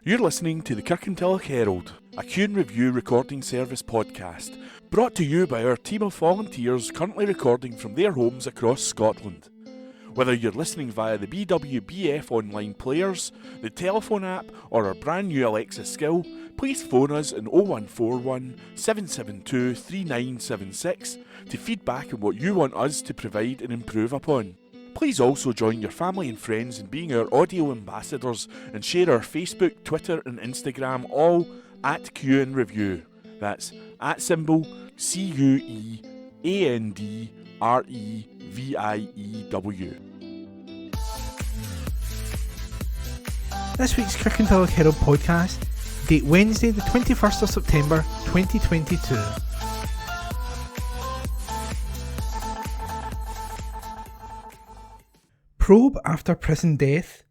You're listening to the Kirkintilloch Herald, a Q & Review recording service podcast, brought to you by our team of volunteers currently recording from their homes across Scotland. Whether you're listening via the BWBF online players, the telephone app, or our brand new Alexa skill, please phone us on 0141 772 3976 to feedback on what you want us to provide and improve upon. Please also join your family and friends in being our audio ambassadors and share our Facebook, Twitter and Instagram all at Q & Review. That's @ CUEANDREVIEW. This week's Kirkintilloch Herald podcast, date Wednesday the 21st of September 2022. Probe after prison death.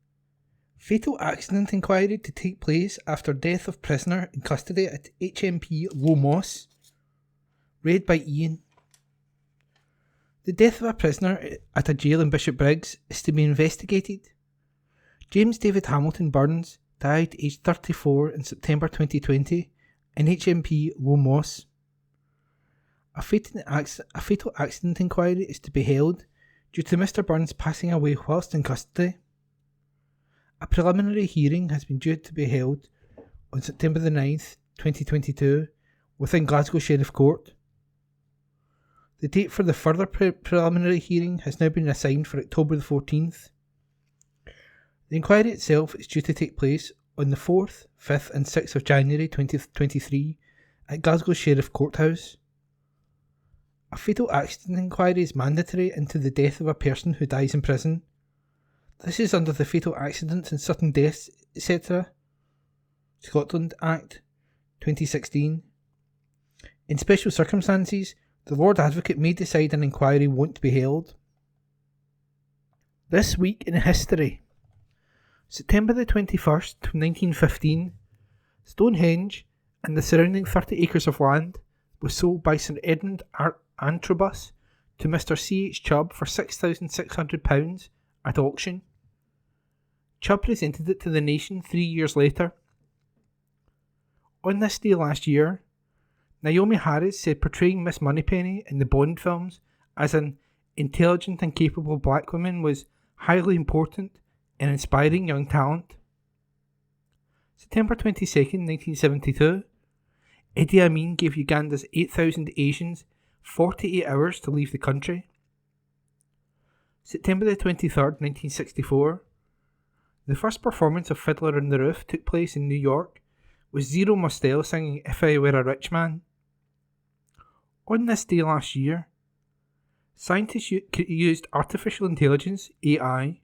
Fatal accident inquiry to take place after death of prisoner in custody at HMP Low Moss. Read by Iain. The death of a prisoner at a jail in Bishopbriggs is to be investigated. James David Hamilton Burns died aged 34 in September 2020 in HMP Low Moss. A fatal accident inquiry is to be held due to Mr Burns passing away whilst in custody. A preliminary hearing has been due to be held on September the 9th, 2022 within Glasgow Sheriff Court. The date for the further preliminary hearing has now been assigned for October the 14th. The inquiry itself is due to take place on the 4th, 5th and 6th of January 2023 at Glasgow Sheriff Courthouse. A fatal accident inquiry is mandatory into the death of a person who dies in prison. This is under the Fatal Accidents and Sudden Deaths, etc. Scotland Act 2016. In special circumstances, the Lord Advocate may decide an inquiry won't be held. This week in history. September the 21st, 1915, Stonehenge and the surrounding 30 acres of land was sold by Sir Edmund Antrobus to Mr C.H. Chubb for £6,600 at auction. Chubb presented it to the nation 3 years later. On this day last year, Naomi Harris said portraying Miss Moneypenny in the Bond films as an intelligent and capable black woman was highly important and inspiring young talent. September 22nd, 1972, Idi Amin gave Uganda's 8,000 Asians 48 hours to leave the country. September the 23rd, 1964, the first performance of Fiddler on the Roof took place in New York, with Zero Mostel singing If I Were a Rich Man. On this day last year, scientists used artificial intelligence, AI,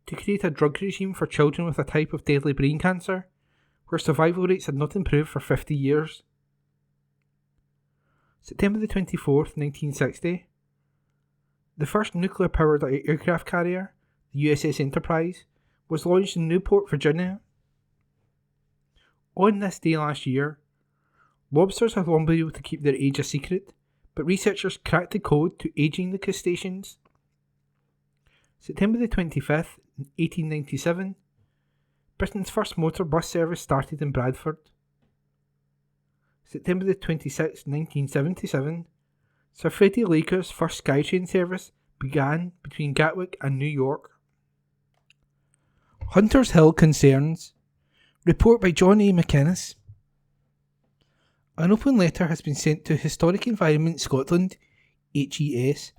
to create a drug regime for children with a type of deadly brain cancer, where survival rates had not improved for 50 years. September the 24th, 1960, the first nuclear-powered aircraft carrier, the USS Enterprise, was launched in Newport, Virginia. On this day last year, lobsters have long been able to keep their age a secret, but researchers cracked the code to aging the crustaceans. September the 25th, 1897, Britain's first motor bus service started in Bradford. September the 26th, 1977, Sir Freddie Laker's first Skytrain service began between Gatwick and New York. Hunters Hill concerns. Report by John A. McInnes. An open letter has been sent to Historic Environment Scotland, HES,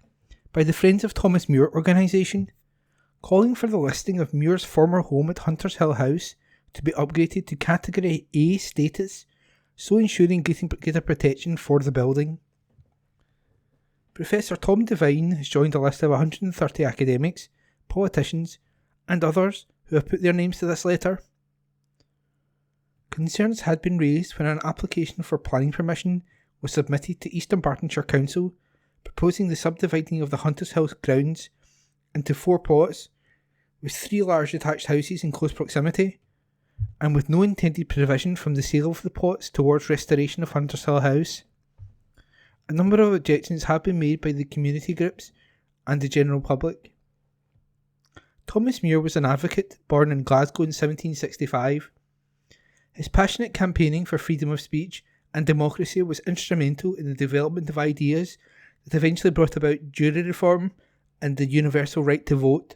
by the Friends of Thomas Muir organisation, calling for the listing of Muir's former home at Hunters Hill House to be upgraded to Category A status, so ensuring greater protection for the building. Professor Tom Devine has joined a list of 130 academics, politicians and others who have put their names to this letter. Concerns had been raised when an application for planning permission was submitted to East Dunbartonshire Council proposing the subdividing of the Hunters Hill grounds into 4 plots with 3 large detached houses in close proximity, and with no intended provision from the sale of the plots towards restoration of Hunters Hill House. A number of objections have been made by the community groups and the general public. Thomas Muir was an advocate born in Glasgow in 1765. His passionate campaigning for freedom of speech and democracy was instrumental in the development of ideas that eventually brought about jury reform and the universal right to vote.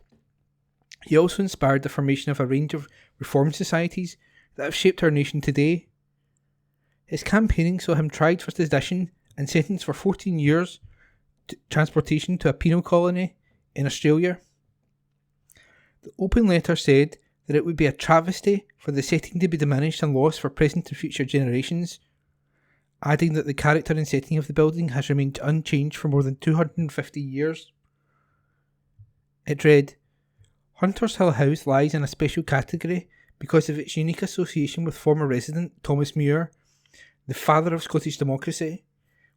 He also inspired the formation of a range of reform societies that have shaped our nation today. His campaigning saw him tried for sedition and sentenced for 14 years transportation to a penal colony in Australia. The open letter said that it would be a travesty for the setting to be diminished and lost for present and future generations, adding that the character and setting of the building has remained unchanged for more than 250 years. It read, Hunters Hill House lies in a special category because of its unique association with former resident Thomas Muir, the father of Scottish democracy,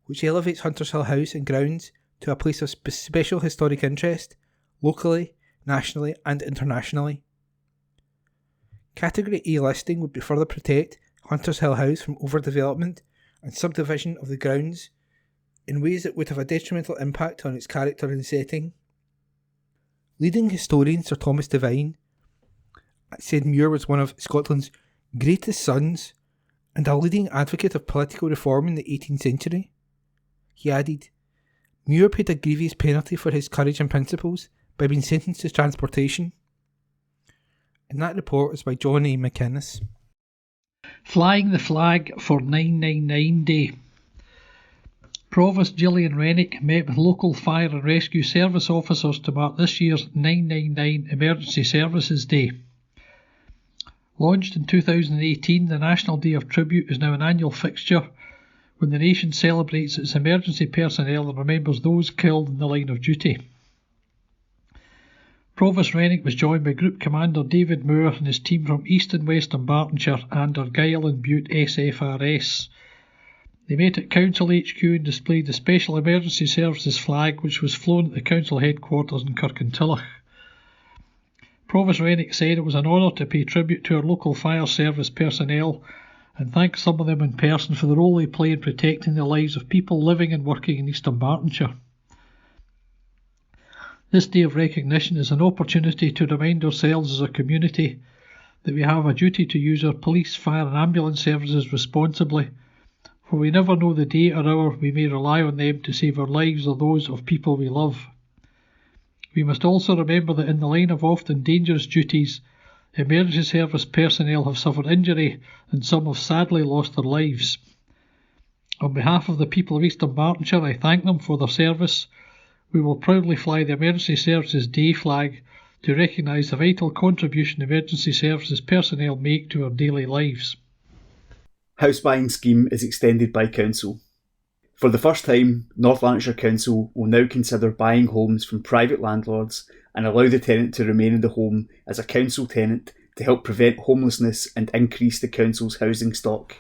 which elevates Hunters Hill House and grounds to a place of special historic interest, locally, nationally and internationally. Category A listing would further protect Hunters Hill House from overdevelopment and subdivision of the grounds in ways that would have a detrimental impact on its character and setting. Leading historian Sir Thomas Devine said Muir was one of Scotland's greatest sons and a leading advocate of political reform in the 18th century. He added, Muir paid a grievous penalty for his courage and principles by being sentenced to transportation. And that report was by John A. McInnes. Flying the flag for 999 Day. Provost Gillian Rennick met with local fire and rescue service officers to mark this year's 999 Emergency Services Day. Launched in 2018, the National Day of Tribute is now an annual fixture when the nation celebrates its emergency personnel and remembers those killed in the line of duty. Provost Rennick was joined by Group Commander David Moore and his team from East and West Dumbartonshire and Argyll and Bute SFRS. They met at Council HQ and displayed the Special Emergency Services flag, which was flown at the Council headquarters in Kirkintilloch. Provost Rennick said it was an honour to pay tribute to our local fire service personnel and thank some of them in person for the role they play in protecting the lives of people living and working in East Dumbartonshire. This day of recognition is an opportunity to remind ourselves as a community that we have a duty to use our police, fire and ambulance services responsibly, for we never know the day or hour we may rely on them to save our lives or those of people we love. We must also remember that in the line of often dangerous duties, emergency service personnel have suffered injury and some have sadly lost their lives. On behalf of the people of East Dumbartonshire, I thank them for their service. We will proudly fly the Emergency Services Day flag to recognise the vital contribution emergency services personnel make to our daily lives. House buying scheme is extended by Council. For the first time, North Lanarkshire Council will now consider buying homes from private landlords and allow the tenant to remain in the home as a council tenant to help prevent homelessness and increase the council's housing stock.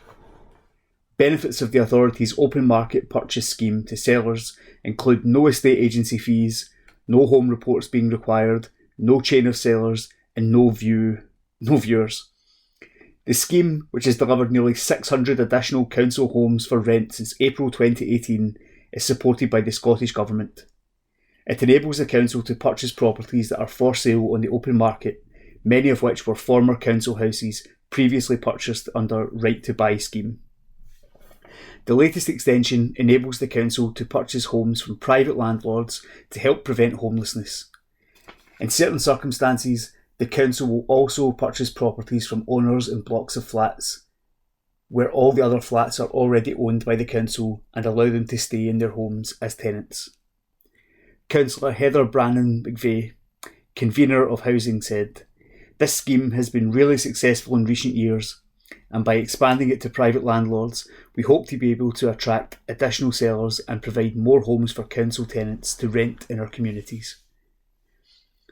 Benefits of the authority's open market purchase scheme to sellers include no estate agency fees, no home reports being required, no chain of sellers, and no viewers. The scheme, which has delivered nearly 600 additional council homes for rent since April 2018, is supported by the Scottish Government. It enables the council to purchase properties that are for sale on the open market, many of which were former council houses previously purchased under Right to Buy scheme. The latest extension enables the council to purchase homes from private landlords to help prevent homelessness. In certain circumstances, the council will also purchase properties from owners in blocks of flats, where all the other flats are already owned by the council, and allow them to stay in their homes as tenants. Councillor Heather Brannan McVeigh, convener of housing, said, "This scheme has been really successful in recent years, and by expanding it to private landlords, we hope to be able to attract additional sellers and provide more homes for council tenants to rent in our communities."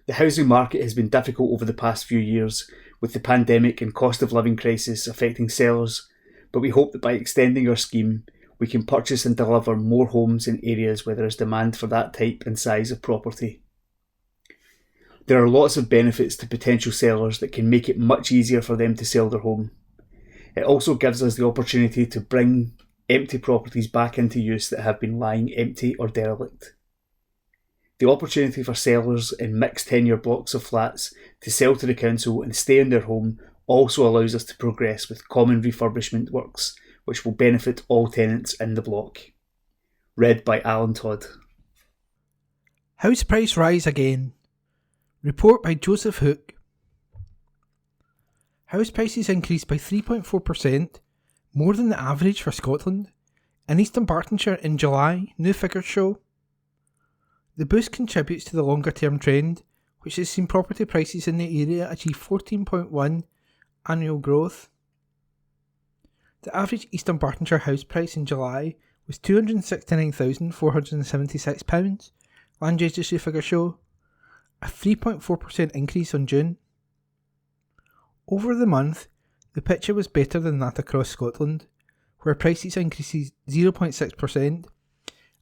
The housing market has been difficult over the past few years, with the pandemic and cost of living crisis affecting sellers, but we hope that by extending our scheme, we can purchase and deliver more homes in areas where there is demand for that type and size of property. There are lots of benefits to potential sellers that can make it much easier for them to sell their home. It also gives us the opportunity to bring empty properties back into use that have been lying empty or derelict. The opportunity for sellers in mixed tenure blocks of flats to sell to the council and stay in their home also allows us to progress with common refurbishment works which will benefit all tenants in the block. Read by Alan Todd. House price rise again. Report by Joseph Hook. House prices increased by 3.4%, more than the average for Scotland. In Eastern Bartonshire in July, new figures show. The boost contributes to the longer term trend, which has seen property prices in the area achieve 14.1 annual growth. The average Eastern Bartonshire house price in July was £269,476, Land Registry figures show, a 3.4% increase on June. Over the month, the picture was better than that across Scotland, where prices increased 0.6%,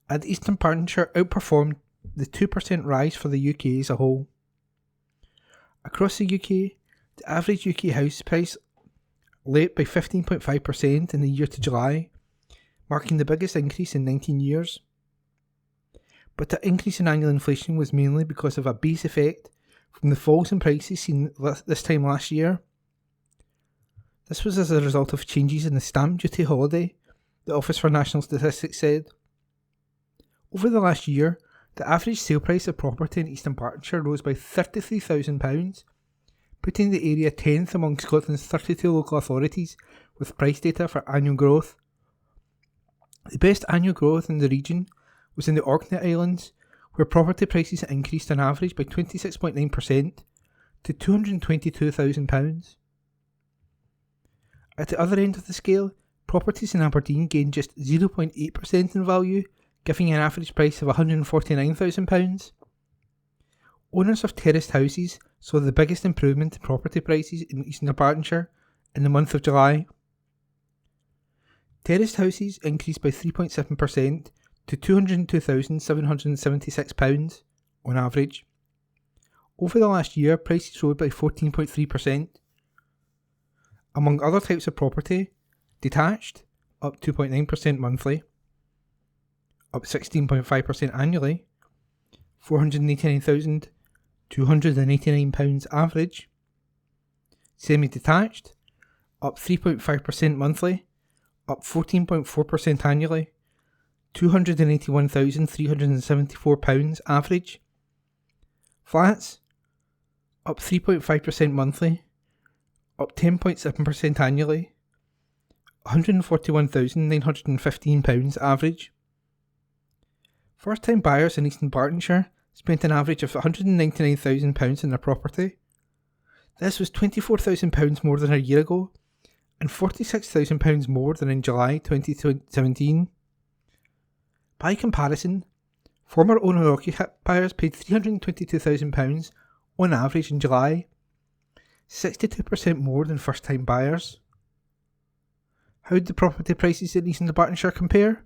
and Eastern Bartonshire outperformed the 2% rise for the UK as a whole. Across the UK, the average UK house price leapt by 15.5% in the year to July, marking the biggest increase in 19 years. But the increase in annual inflation was mainly because of a base effect from the falls in prices seen this time last year. This was as a result of changes in the stamp duty holiday, the Office for National Statistics said. Over the last year, the average sale price of property in Eastern Bartonshire rose by £33,000, putting the area 10th among Scotland's 32 local authorities with price data for annual growth. The best annual growth in the region was in the Orkney Islands, where property prices increased on average by 26.9% to £222,000. At the other end of the scale, properties in Aberdeen gained just 0.8% in value, giving an average price of £149,000. Owners of terraced houses saw the biggest improvement in property prices in Eastern Bartonshire in the month of July. Terraced houses increased by 3.7% to £202,776 on average. Over the last year, prices rose by 14.3%. Among other types of property, detached, up 2.9% monthly, up 16.5% annually, £489,289 average. Semi-detached, up 3.5% monthly, up 14.4% annually, £281,374 average. Flats, up 3.5% monthly, up 10.7% annually, £141,915 average. First-time buyers in Eastern Bartonshire spent an average of £199,000 in their property. This was £24,000 more than a year ago, and £46,000 more than in July 2017. By comparison, former owner-occupiers paid £322,000 on average in July, 62% more than first-time buyers. How did the property prices in Eastern Bartonshire compare?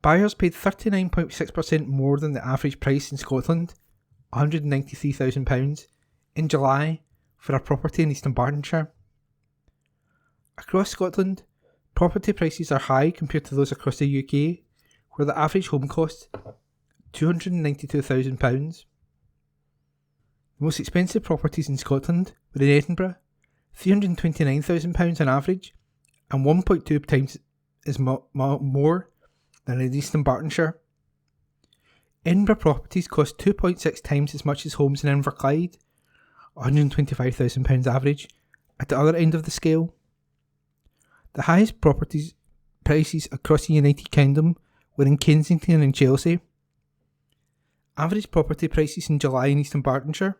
Buyers paid 39.6% more than the average price in Scotland, £193,000, in July for a property in Eastern Bartonshire. Across Scotland, property prices are high compared to those across the UK, where the average home cost £292,000. The most expensive properties in Scotland were in Edinburgh, £329,000 on average, and 1.2 times as more than in Eastern Bartonshire. Edinburgh properties cost 2.6 times as much as homes in Inverclyde, £125,000 average, at the other end of the scale. The highest property prices across the United Kingdom were in Kensington and Chelsea. Average property prices in July in Eastern Bartonshire,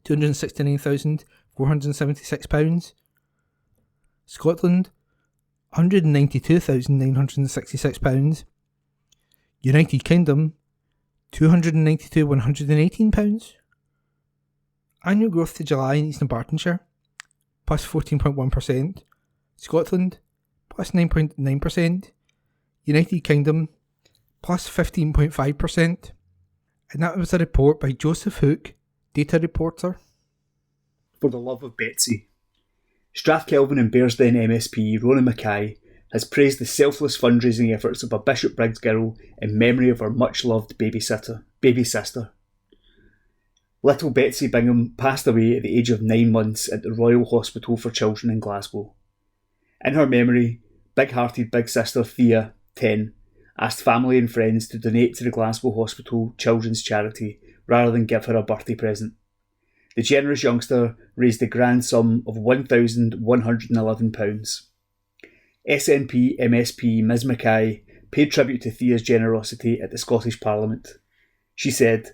£269,476. Scotland, £192,966. United Kingdom, £292,118. Annual growth to July in Eastern Bartonshire, plus 14.1%. Scotland, plus 9.9%. United Kingdom, plus 15.5%. And that was a report by Joseph Hook, data reporter. For the love of Betsy. Strathkelvin and Bearsden MSP Rona Mackay has praised the selfless fundraising efforts of a Bishopbriggs girl in memory of her much-loved baby sister. Little Betsy Bingham passed away at the age of 9 months at the Royal Hospital for Children in Glasgow. In her memory, big-hearted big sister Thea, 10, asked family and friends to donate to the Glasgow Hospital Children's Charity rather than give her a birthday present. The generous youngster raised the grand sum of £1,111. SNP MSP Ms Mackay paid tribute to Thea's generosity at the Scottish Parliament. She said,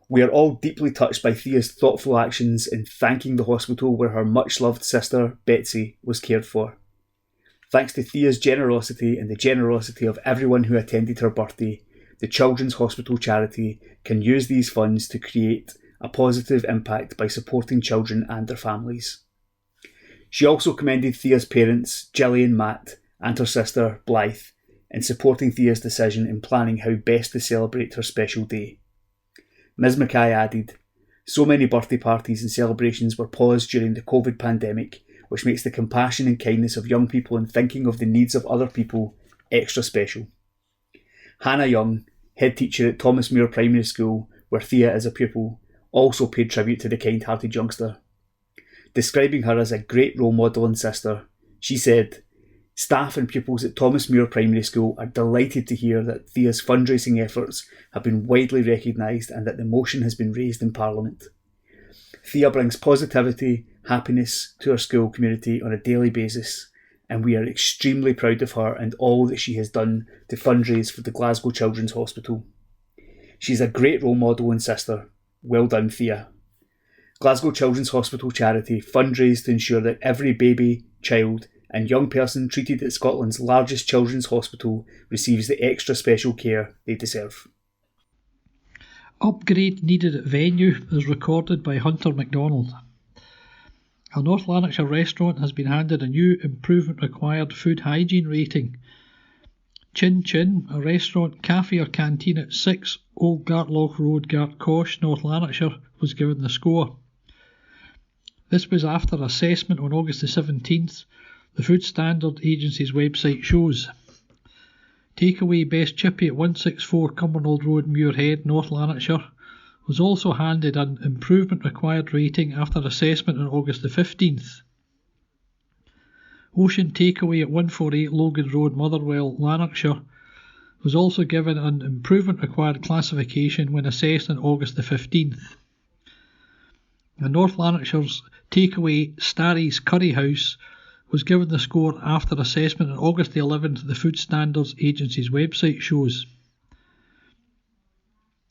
"We are all deeply touched by Thea's thoughtful actions in thanking the hospital where her much-loved sister, Betsy, was cared for. Thanks to Thea's generosity and the generosity of everyone who attended her birthday, the Children's Hospital Charity can use these funds to create a positive impact by supporting children and their families." She also commended Thea's parents, Gillian, Matt, and her sister, Blythe, in supporting Thea's decision in planning how best to celebrate her special day. Ms Mackay added, "So many birthday parties and celebrations were paused during the COVID pandemic, which makes the compassion and kindness of young people in thinking of the needs of other people extra special." Hannah Young, head teacher at Thomas Muir Primary School, where Thea is a pupil, also paid tribute to the kind-hearted youngster. Describing her as a great role model and sister, she said, "Staff and pupils at Thomas Muir Primary School are delighted to hear that Thea's fundraising efforts have been widely recognised and that the motion has been raised in Parliament. Thea brings positivity, happiness to our school community on a daily basis, and we are extremely proud of her and all that she has done to fundraise for the Glasgow Children's Hospital. She's a great role model and sister. Well done, Thea." Glasgow Children's Hospital Charity fundraised to ensure that every baby, child and young person treated at Scotland's largest children's hospital receives the extra special care they deserve. Upgrade needed at venue is recorded by Hunter MacDonald. A North Lanarkshire restaurant has been handed a new improvement required food hygiene rating. Chin Chin, a restaurant, cafe or canteen at 6 Old Gartloch Road, Gartcosh, North Lanarkshire, was given the score. This was after assessment on August the 17th, the Food Standard Agency's website shows. Takeaway Best Chippy at 164 Cumbernauld Road, Muirhead, North Lanarkshire, was also handed an improvement required rating after assessment on August the 15th. Ocean Takeaway at 148 Logan Road, Motherwell, Lanarkshire, was also given an improvement required classification when assessed on August the 15th. And North Lanarkshire's Takeaway Starry's Curry House was given the score after assessment on August the 11th, the Food Standards Agency's website shows.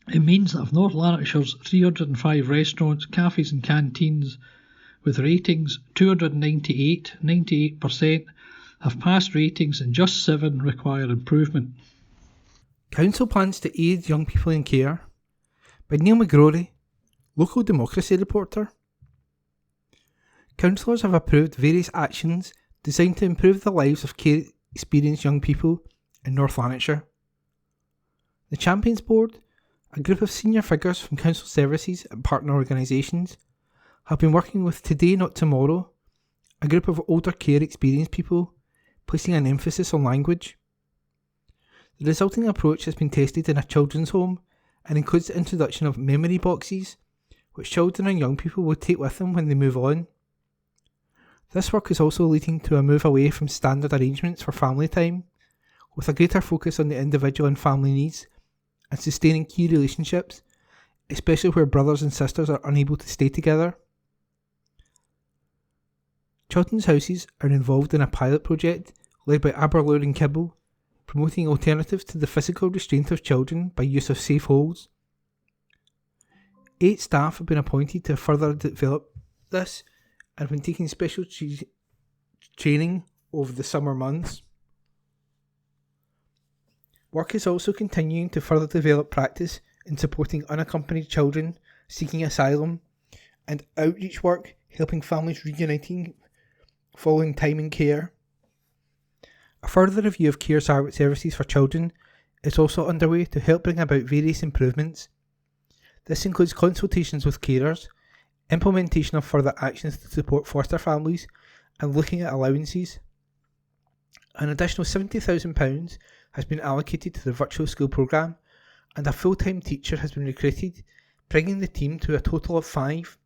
It means that of North Lanarkshire's 305 restaurants, cafes and canteens with ratings 298, 98%, have passed ratings and just 7 require improvement. Council plans to aid young people in care, by Neil McGrory, local democracy reporter. Councillors have approved various actions designed to improve the lives of care experienced young people in North Lanarkshire. The Champions Board, a group of senior figures from council services and partner organisations, have been working with Today Not Tomorrow, a group of older care experienced people, placing an emphasis on language. The resulting approach has been tested in a children's home and includes the introduction of memory boxes, which children and young people will take with them when they move on. This work is also leading to a move away from standard arrangements for family time, with a greater focus on the individual and family needs and sustaining key relationships, especially where brothers and sisters are unable to stay together. Children's Houses are involved in a pilot project led by Aberlour and Kibble, promoting alternatives to the physical restraint of children by use of safe holds. 8 staff have been appointed to further develop this and have been taking special training over the summer months. Work is also continuing to further develop practice in supporting unaccompanied children seeking asylum and outreach work helping families reuniting following time in care. A further review of care services for children is also underway to help bring about various improvements. This includes consultations with carers, implementation of further actions to support foster families, and looking at allowances. An additional £70,000 has been allocated to the virtual school programme, and a full-time teacher has been recruited, bringing the team to a total of 5.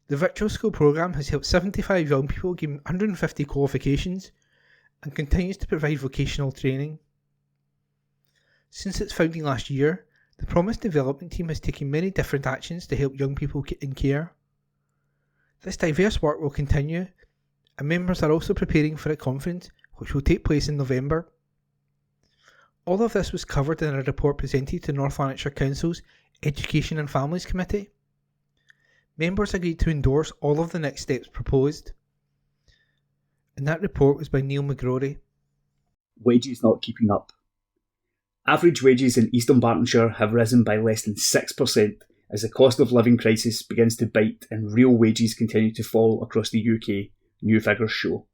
The virtual school programme has helped 75 young people gain 150 qualifications and continues to provide vocational training. Since its founding last year, the Promise Development Team has taken many different actions to help young people in care. This diverse work will continue, and members are also preparing for a conference which will take place in November. All of this was covered in a report presented to North Lanarkshire Council's Education and Families Committee. Members agreed to endorse all of the next steps proposed, and that report was by Neil McGrory. Wages not keeping up. Average wages in East Dunbartonshire have risen by less than 6% as the cost of living crisis begins to bite and real wages continue to fall across the UK, new figures show.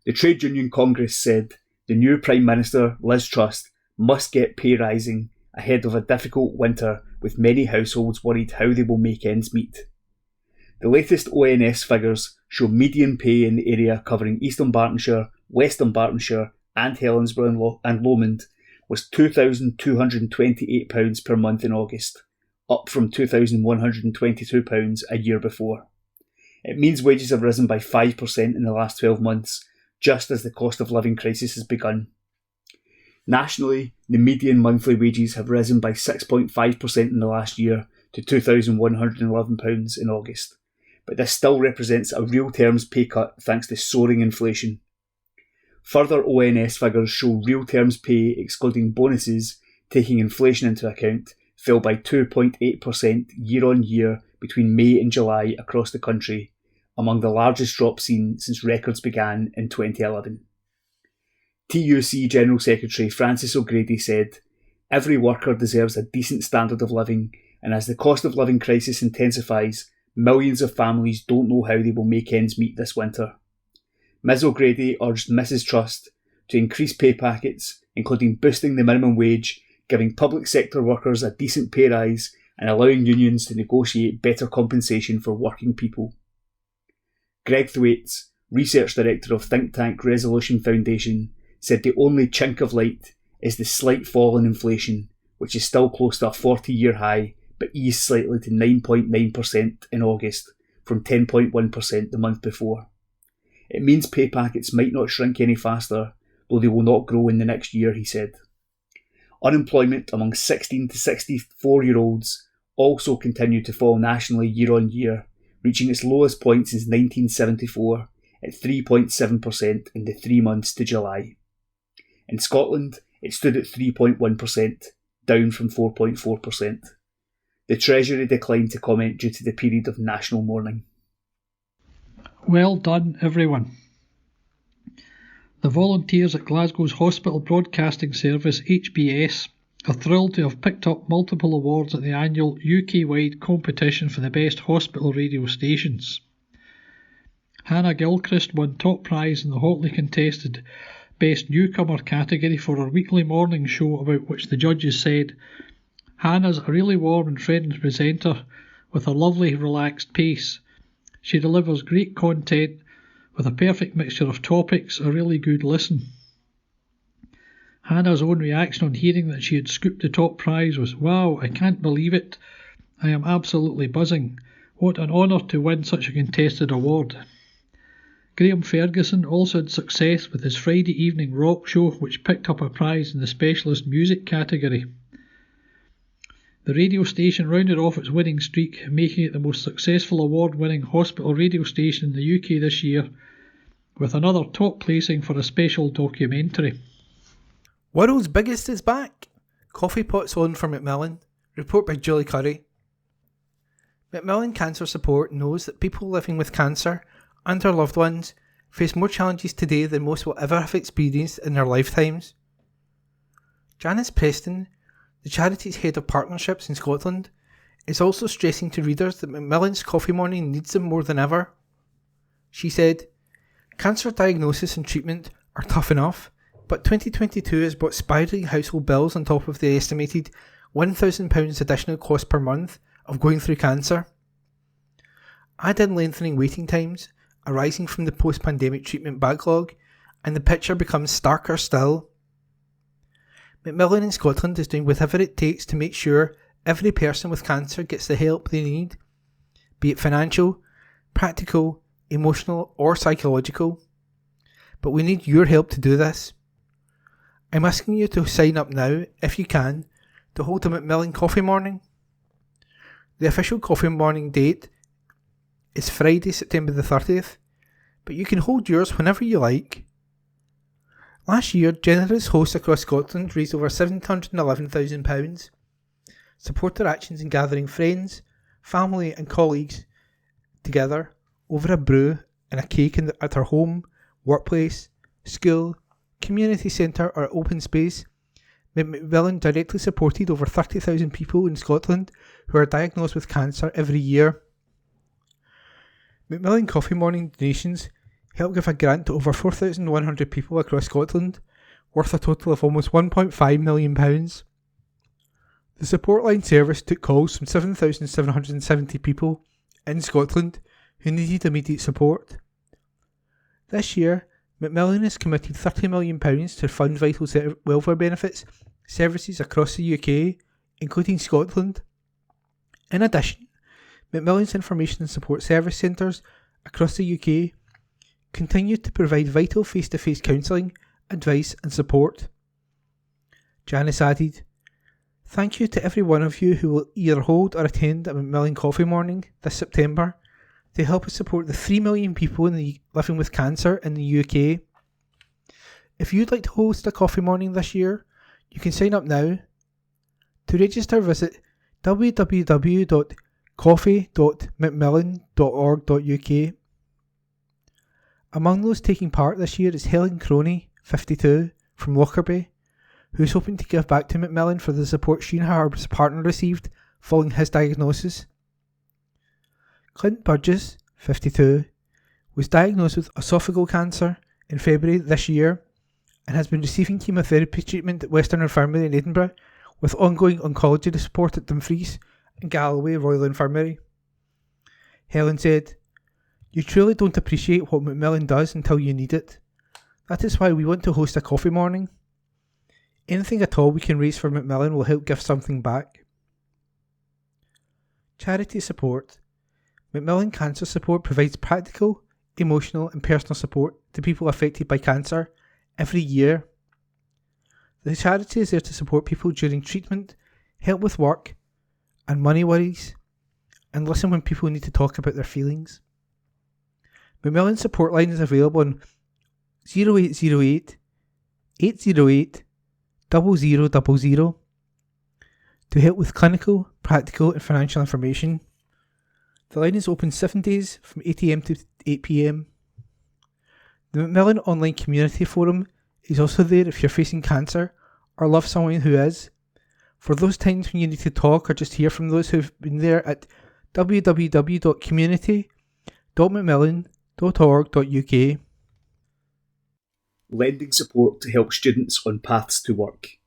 The Trade Union Congress said the new Prime Minister, Liz Truss, must get pay rising ahead of a difficult winter with many households worried how they will make ends meet. The latest ONS figures show median pay in the area covering East Dunbartonshire, West Dunbartonshire and Helensburgh and Lomond was £2,228 per month in August, up from £2,122 a year before. It means wages have risen by 5% in the last 12 months, just as the cost of living crisis has begun. Nationally, the median monthly wages have risen by 6.5% in the last year to £2,111 in August, but this still represents a real terms pay cut thanks to soaring inflation. Further ONS figures show real terms pay, excluding bonuses, taking inflation into account, fell by 2.8% year on year between May and July across the country, among the largest drops seen since records began in 2011. TUC General Secretary Francis O'Grady said, "Every worker deserves a decent standard of living, and as the cost of living crisis intensifies, millions of families don't know how they will make ends meet this winter." Ms O'Grady urged Mrs Truss to increase pay packets, including boosting the minimum wage, giving public sector workers a decent pay rise and allowing unions to negotiate better compensation for working people. Greg Thwaites, Research Director of think tank Resolution Foundation, said the only chink of light is the slight fall in inflation, which is still close to a 40-year high, but eased slightly to 9.9% in August, from 10.1% the month before. It means pay packets might not shrink any faster, though they will not grow in the next year, he said. Unemployment among 16 to 64-year-olds also continued to fall nationally year on year, reaching its lowest point since 1974 at 3.7% in the 3 months to July. In Scotland, it stood at 3.1%, down from 4.4%. The Treasury declined to comment due to the period of national mourning. Well done, everyone. The volunteers at Glasgow's Hospital Broadcasting Service, HBS, are thrilled to have picked up multiple awards at the annual UK-wide competition for the best hospital radio stations. Hannah Gilchrist won top prize in the hotly contested Best Newcomer category for her weekly morning show, about which the judges said, "Hannah's a really warm and friendly presenter with a lovely relaxed pace. She delivers great content with a perfect mixture of topics, a really good listen." Hannah's own reaction on hearing that she had scooped the top prize was, "Wow, I can't believe it. I am absolutely buzzing. What an honour to win such a contested award." Graham Ferguson also had success with his Friday evening rock show, which picked up a prize in the specialist music category. The radio station rounded off its winning streak, making it the most successful award-winning hospital radio station in the UK this year, with another top placing for a special documentary. World's Biggest is back. Coffee pots on for Macmillan. Report by Julie Corrie. Macmillan Cancer Support knows that people living with cancer and their loved ones face more challenges today than most will ever have experienced in their lifetimes. Janice Preston, the charity's head of partnerships in Scotland, is also stressing to readers that Macmillan's Coffee Morning needs them more than ever. She said, "Cancer diagnosis and treatment are tough enough, but 2022 has brought spiralling household bills on top of the estimated £1,000 additional cost per month of going through cancer. Add in lengthening waiting times arising from the post-pandemic treatment backlog, and the picture becomes starker still. Macmillan in Scotland is doing whatever it takes to make sure every person with cancer gets the help they need, be it financial, practical, emotional or psychological. But we need your help to do this. I'm asking you to sign up now, if you can, to hold a Macmillan Coffee Morning. The official coffee morning date is Friday, September the 30th, but you can hold yours whenever you like. Last year, generous hosts across Scotland raised over £711,000, supported actions in gathering friends, family and colleagues together over a brew and a cake at their home, workplace, school, community centre or open space. Macmillan directly supported over 30,000 people in Scotland who are diagnosed with cancer every year. Macmillan Coffee Morning donations help give a grant to over 4,100 people across Scotland, worth a total of almost £1.5 million. The support line service took calls from 7,770 people in Scotland who needed immediate support. This year, Macmillan has committed £30 million to fund vital welfare benefits services across the UK, including Scotland. In addition, Macmillan's information and support service centres across the UK continue to provide vital face-to-face counselling, advice and support. Janice added, "Thank you to every one of you who will either hold or attend a Macmillan Coffee Morning this September to help us support the 3 million people living with cancer in the UK. If you'd like to host a coffee morning this year, you can sign up now. To register, visit www.coffee.macmillan.org.uk. Among those taking part this year is Helen Corrie, 52, from Lockerbie, who's hoping to give back to Macmillan for the support she and her partner received following his diagnosis. Clint Burgess, 52, was diagnosed with esophageal cancer in February this year and has been receiving chemotherapy treatment at Western Infirmary in Edinburgh with ongoing oncology support at Dumfries and Galloway Royal Infirmary. Helen said, "You truly don't appreciate what Macmillan does until you need it. That is why we want to host a coffee morning. Anything at all we can raise for Macmillan will help give something back." Charity support. Macmillan Cancer Support provides practical, emotional and personal support to people affected by cancer every year. The charity is there to support people during treatment, help with work and money worries, and listen when people need to talk about their feelings. Macmillan support line is available on 0808 808 0000 to help with clinical, practical and financial information. The line is open 7 days from 8am to 8pm. The Macmillan Online Community Forum is also there if you're facing cancer or love someone who is. For those times when you need to talk or just hear from those who've been there at www.community.macmillan.org.uk. Lending support to help students on paths to work.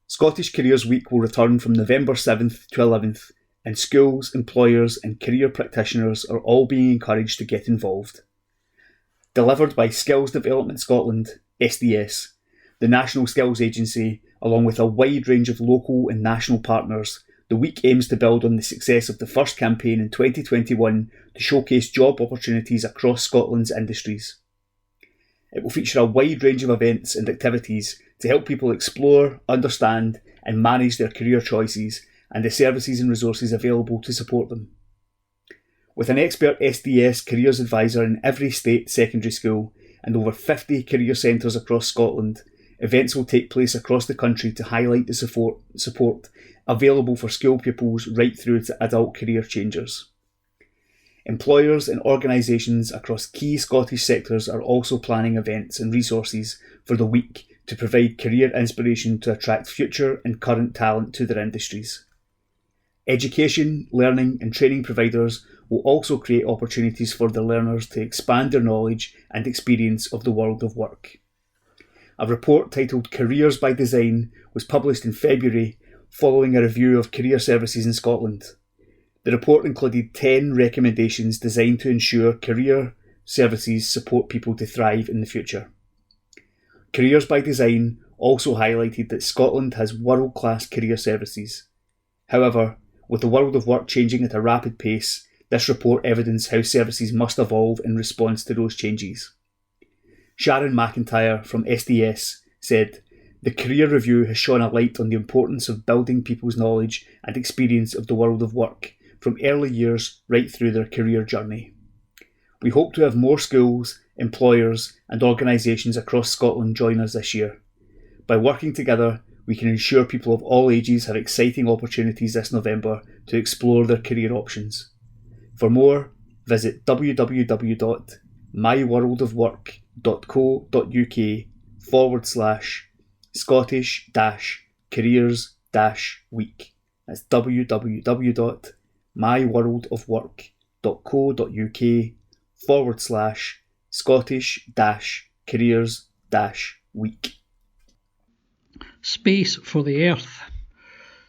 Scottish Careers Week will return from November 7th to 11th, and schools, employers and career practitioners are all being encouraged to get involved. Delivered by Skills Development Scotland, SDS, the National Skills Agency, along with a wide range of local and national partners, the week aims to build on the success of the first campaign in 2021 to showcase job opportunities across Scotland's industries. It will feature a wide range of events and activities to help people explore, understand and manage their career choices and the services and resources available to support them. With an expert SDS careers advisor in every state secondary school and over 50 career centres across Scotland, events will take place across the country to highlight the support available for school pupils right through to adult career changers. Employers and organisations across key Scottish sectors are also planning events and resources for the week to provide career inspiration to attract future and current talent to their industries. Education, learning and training providers will also create opportunities for the learners to expand their knowledge and experience of the world of work. A report titled Careers by Design was published in February following a review of career services in Scotland. The report included 10 recommendations designed to ensure career services support people to thrive in the future. Careers by Design also highlighted that Scotland has world-class career services. However, with the world of work changing at a rapid pace, this report evidenced how services must evolve in response to those changes. Sharon McIntyre from SDS said, "The career review has shone a light on the importance of building people's knowledge and experience of the world of work, from early years right through their career journey. We hope to have more schools, employers and organisations across Scotland join us this year. By working together, we can ensure people of all ages have exciting opportunities this November to explore their career options. For more, visit www.myworldofwork.co.uk/Scottish-careers-week. That's www.myworldofwork.co.uk/Scottish-careers-week. Space for the Earth.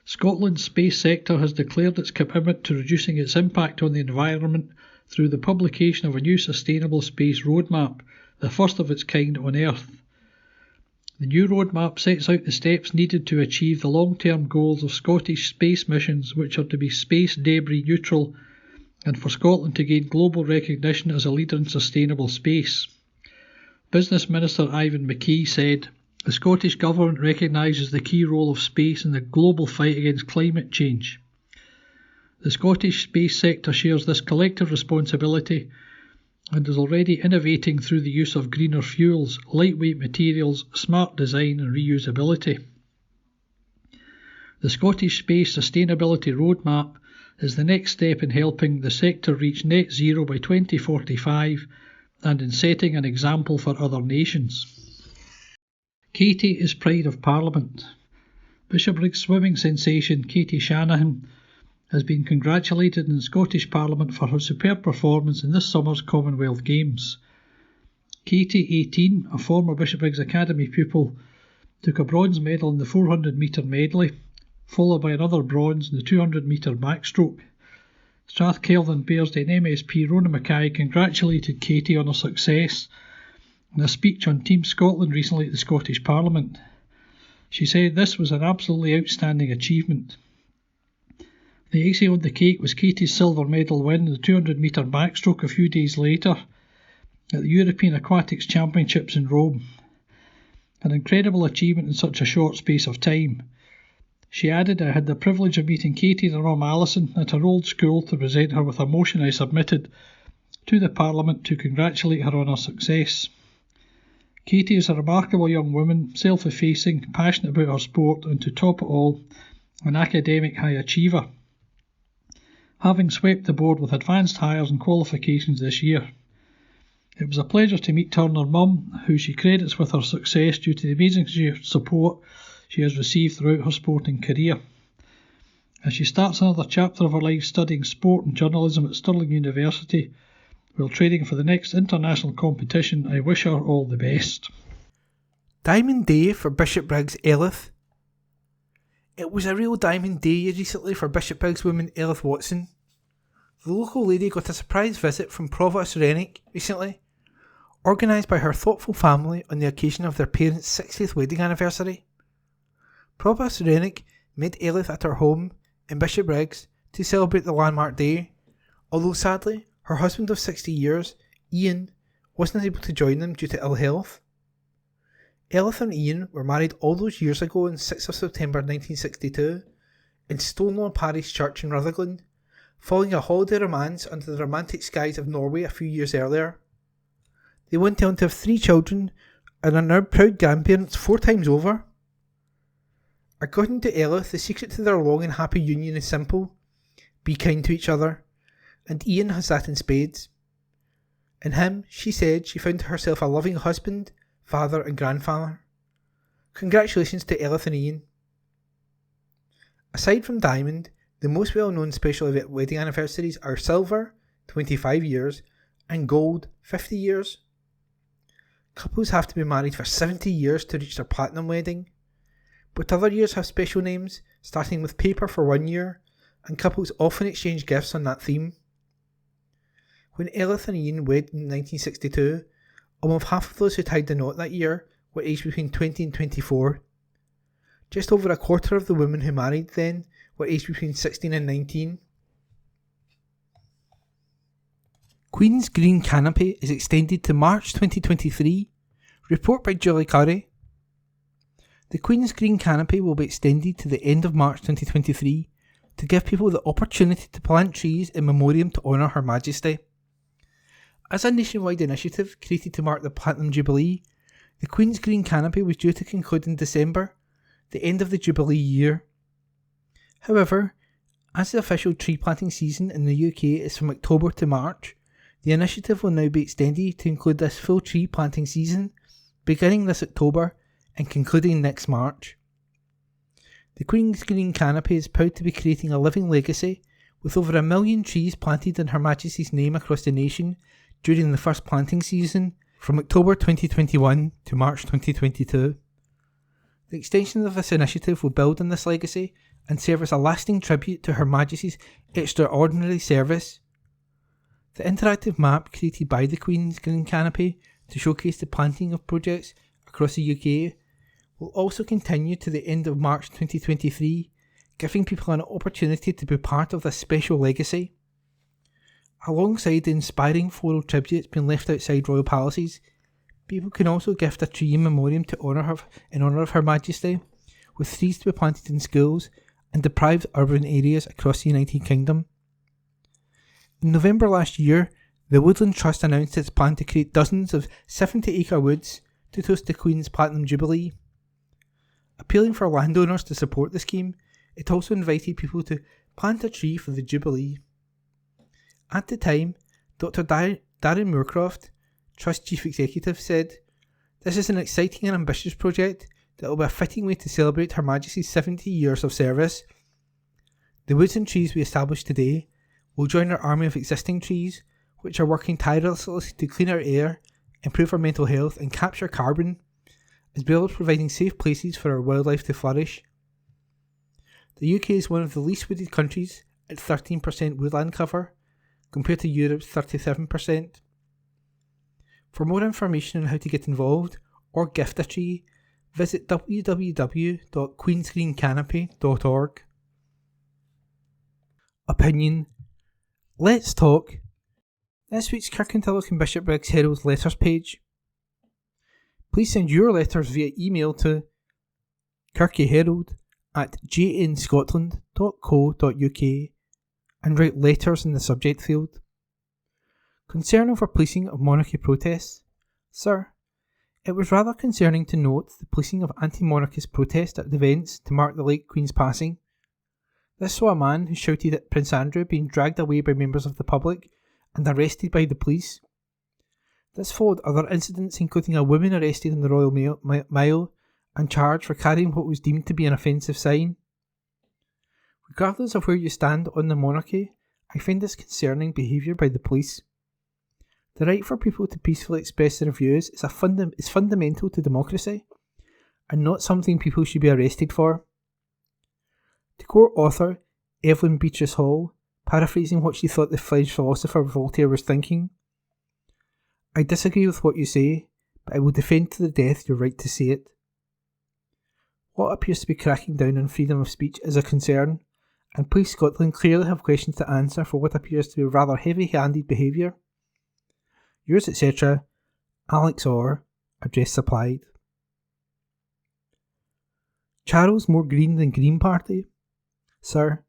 Scotland's space sector has declared its commitment to reducing its impact on the environment through the publication of a new sustainable space roadmap, the first of its kind on Earth. The new roadmap sets out the steps needed to achieve the long-term goals of Scottish space missions, which are to be space debris neutral, and for Scotland to gain global recognition as a leader in sustainable space. Business Minister Ivan McKee said, "The Scottish Government recognises the key role of space in the global fight against climate change. The Scottish space sector shares this collective responsibility and is already innovating through the use of greener fuels, lightweight materials, smart design and reusability. The Scottish Space Sustainability Roadmap is the next step in helping the sector reach net zero by 2045 and in setting an example for other nations." Katie is pride of Parliament. Bishopbriggs swimming sensation Katie Shanahan has been congratulated in the Scottish Parliament for her superb performance in this summer's Commonwealth Games. Katie, 18, a former Bishopbriggs Academy pupil, took a bronze medal in the 400 metre medley, followed by another bronze in the 200 metre backstroke. Strathkelvin Bearsden MSP Rona Mackay congratulated Katie on her success in a speech on Team Scotland recently at the Scottish Parliament. She said this was an absolutely outstanding achievement. The icing on the cake was Katie's silver medal win in the 200 metre backstroke a few days later at the European Aquatics Championships in Rome. An incredible achievement in such a short space of time. She added, "I had the privilege of meeting Katie and her mum Alison at her old school to present her with a motion I submitted to the Parliament to congratulate her on her success. Katie is a remarkable young woman, self-effacing, passionate about her sport and to top it all, an academic high achiever, having swept the board with advanced hires and qualifications this year. It was a pleasure to meet her and her mum, who she credits with her success due to the amazing support she has received throughout her sporting career. As she starts another chapter of her life studying sport and journalism at Stirling University, while training for the next international competition, I wish her all the best." Diamond Day for Bishopbriggs Elith. It was a real diamond day recently for Bishopbriggs woman Elith Watson. The local lady got a surprise visit from Provost Rennick recently, organised by her thoughtful family on the occasion of their parents' 60th wedding anniversary. Provost Rennick met Elith at her home in Bishopbriggs to celebrate the landmark day, although sadly her husband of 60 years, Iain, wasn't able to join them due to ill health. Elith and Iain were married all those years ago on 6th of September 1962 in Stonelaw Parish Church in Rutherglen, following a holiday romance under the romantic skies of Norway a few years earlier. They went on to have 3 children and are now proud grandparents 4 times over. According to Elith, the secret to their long and happy union is simple: be kind to each other, and Iain has that in spades. In him, she said she found herself a loving husband, father and grandfather. Congratulations to Elith and Iain. Aside from diamond, the most well-known special wedding anniversaries are silver, 25 years, and gold, 50 years. Couples have to be married for 70 years to reach their platinum wedding, but other years have special names, starting with paper for 1 year, and couples often exchange gifts on that theme. When Elith and Iain wed in 1962, almost half of those who tied the knot that year were aged between 20 and 24. Just over a quarter of the women who married then were aged between 16 and 19. Queen's Green Canopy is extended to March 2023. Report by Julie Corrie. The Queen's Green Canopy will be extended to the end of March 2023 to give people the opportunity to plant trees in memoriam to honour Her Majesty. As a nationwide initiative created to mark the Platinum Jubilee, the Queen's Green Canopy was due to conclude in December, the end of the Jubilee year. However, as the official tree planting season in the UK is from October to March, the initiative will now be extended to include this full tree planting season, beginning this October and concluding next March. The Queen's Green Canopy is proud to be creating a living legacy, with over 1 million trees planted in Her Majesty's name across the nation during the first planting season from October 2021 to March 2022. The extension of this initiative will build on this legacy and serve as a lasting tribute to Her Majesty's extraordinary service. The interactive map created by the Queen's Green Canopy to showcase the planting of projects across the UK will also continue to the end of March 2023, giving people an opportunity to be part of this special legacy. Alongside the inspiring floral tributes being left outside royal palaces, people can also gift a tree in memoriam to in honour of Her Majesty, with trees to be planted in schools and deprived urban areas across the United Kingdom. In November last year, the Woodland Trust announced its plan to create dozens of 70-acre woods to toast the Queen's Platinum Jubilee. Appealing for landowners to support the scheme, it also invited people to plant a tree for the Jubilee. At the time, Dr. Darren Moorcroft, Trust Chief Executive, said, "This is an exciting and ambitious project that will be a fitting way to celebrate Her Majesty's 70 years of service. The woods and trees we establish today will join our army of existing trees, which are working tirelessly to clean our air, improve our mental health and capture carbon, as well as providing safe places for our wildlife to flourish." The UK is one of the least wooded countries at 13% woodland cover, compared to Europe's 37%. For more information on how to get involved or gift a tree, visit www.queensgreencanopy.org. Opinion. Let's talk. This week's Kirkintilloch and Bishopbriggs Herald's letters page. Please send your letters via email to kirkyherald@jnscotland.co.uk and write letters in the subject field. Concern over policing of monarchy protests. Sir, it was rather concerning to note the policing of anti-monarchist protests at events to mark the late Queen's passing. This saw a man who shouted at Prince Andrew being dragged away by members of the public and arrested by the police. This followed other incidents, including a woman arrested in the Royal Mile and charged for carrying what was deemed to be an offensive sign. Regardless of where you stand on the monarchy, I find this concerning behaviour by the police. The right for people to peacefully express their views is fundamental to democracy, and not something people should be arrested for. To quote author Evelyn Beatrice Hall, paraphrasing what she thought the French philosopher Voltaire was thinking, "I disagree with what you say, but I will defend to the death your right to say it." What appears to be cracking down on freedom of speech is a concern, and Police Scotland clearly have questions to answer for what appears to be rather heavy-handed behaviour. Yours, etc., Alex Orr, address supplied. Charles more green than Green Party? Sir,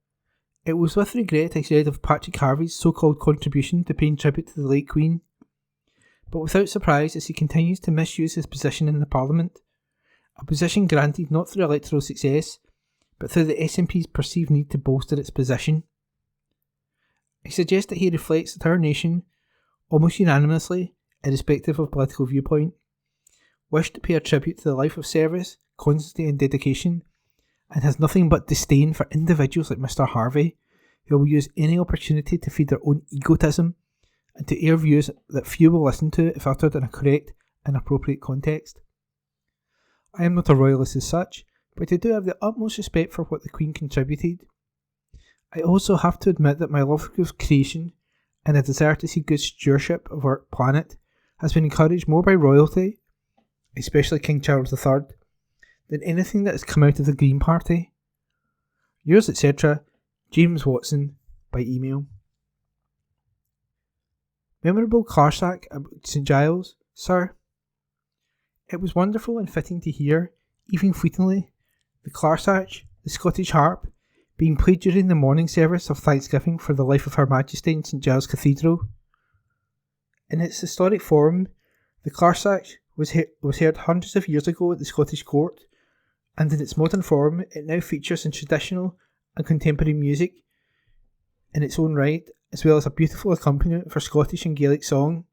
it was with regret I read of Patrick Harvey's so-called contribution to paying tribute to the late Queen, but without surprise as he continues to misuse his position in the Parliament, a position granted not through electoral success, but through the SNP's perceived need to bolster its position. I suggest that he reflects that our nation, almost unanimously, irrespective of political viewpoint, wished to pay a tribute to the life of service, constancy and dedication, and has nothing but disdain for individuals like Mr. Harvey, who will use any opportunity to feed their own egotism and to air views that few will listen to if uttered in a correct and appropriate context. I am not a royalist as such, but I do have the utmost respect for what the Queen contributed. I also have to admit that my love of creation and a desire to see good stewardship of our planet has been encouraged more by royalty, especially King Charles III, than anything that has come out of the Green Party. Yours, etc., James Watson, by email. Memorable car sack at St Giles, sir. It was wonderful and fitting to hear, even fleetingly, the clarsach, the Scottish harp, being played during the morning service of Thanksgiving for the life of Her Majesty in St Giles Cathedral. In its historic form, the clarsach was heard hundreds of years ago at the Scottish court, and in its modern form it now features in traditional and contemporary music in its own right, as well as a beautiful accompaniment for Scottish and Gaelic song.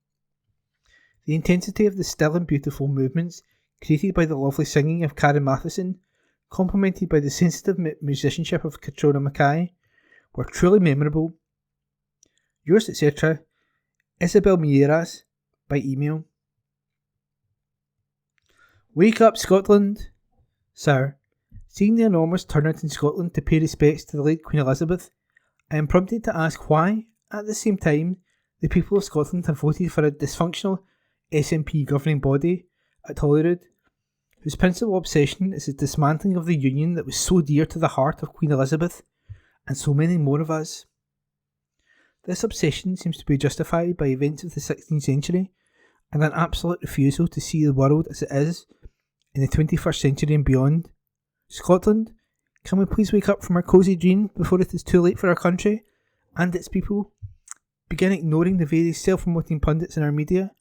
The intensity of the still and beautiful movements created by the lovely singing of Karen Matheson, complemented by the sensitive musicianship of Catriona Mackay, were truly memorable. Yours, etc., Isabel Mieras, by email. Wake up, Scotland! Sir, seeing the enormous turnout in Scotland to pay respects to the late Queen Elizabeth, I am prompted to ask why, at the same time, the people of Scotland have voted for a dysfunctional SNP governing body at Holyrood, whose principal obsession is the dismantling of the union that was so dear to the heart of Queen Elizabeth and so many more of us. This obsession seems to be justified by events of the 16th century and an absolute refusal to see the world as it is in the 21st century and beyond. Scotland, can we please wake up from our cosy dream before it is too late for our country and its people, begin ignoring the various self-promoting pundits in our media,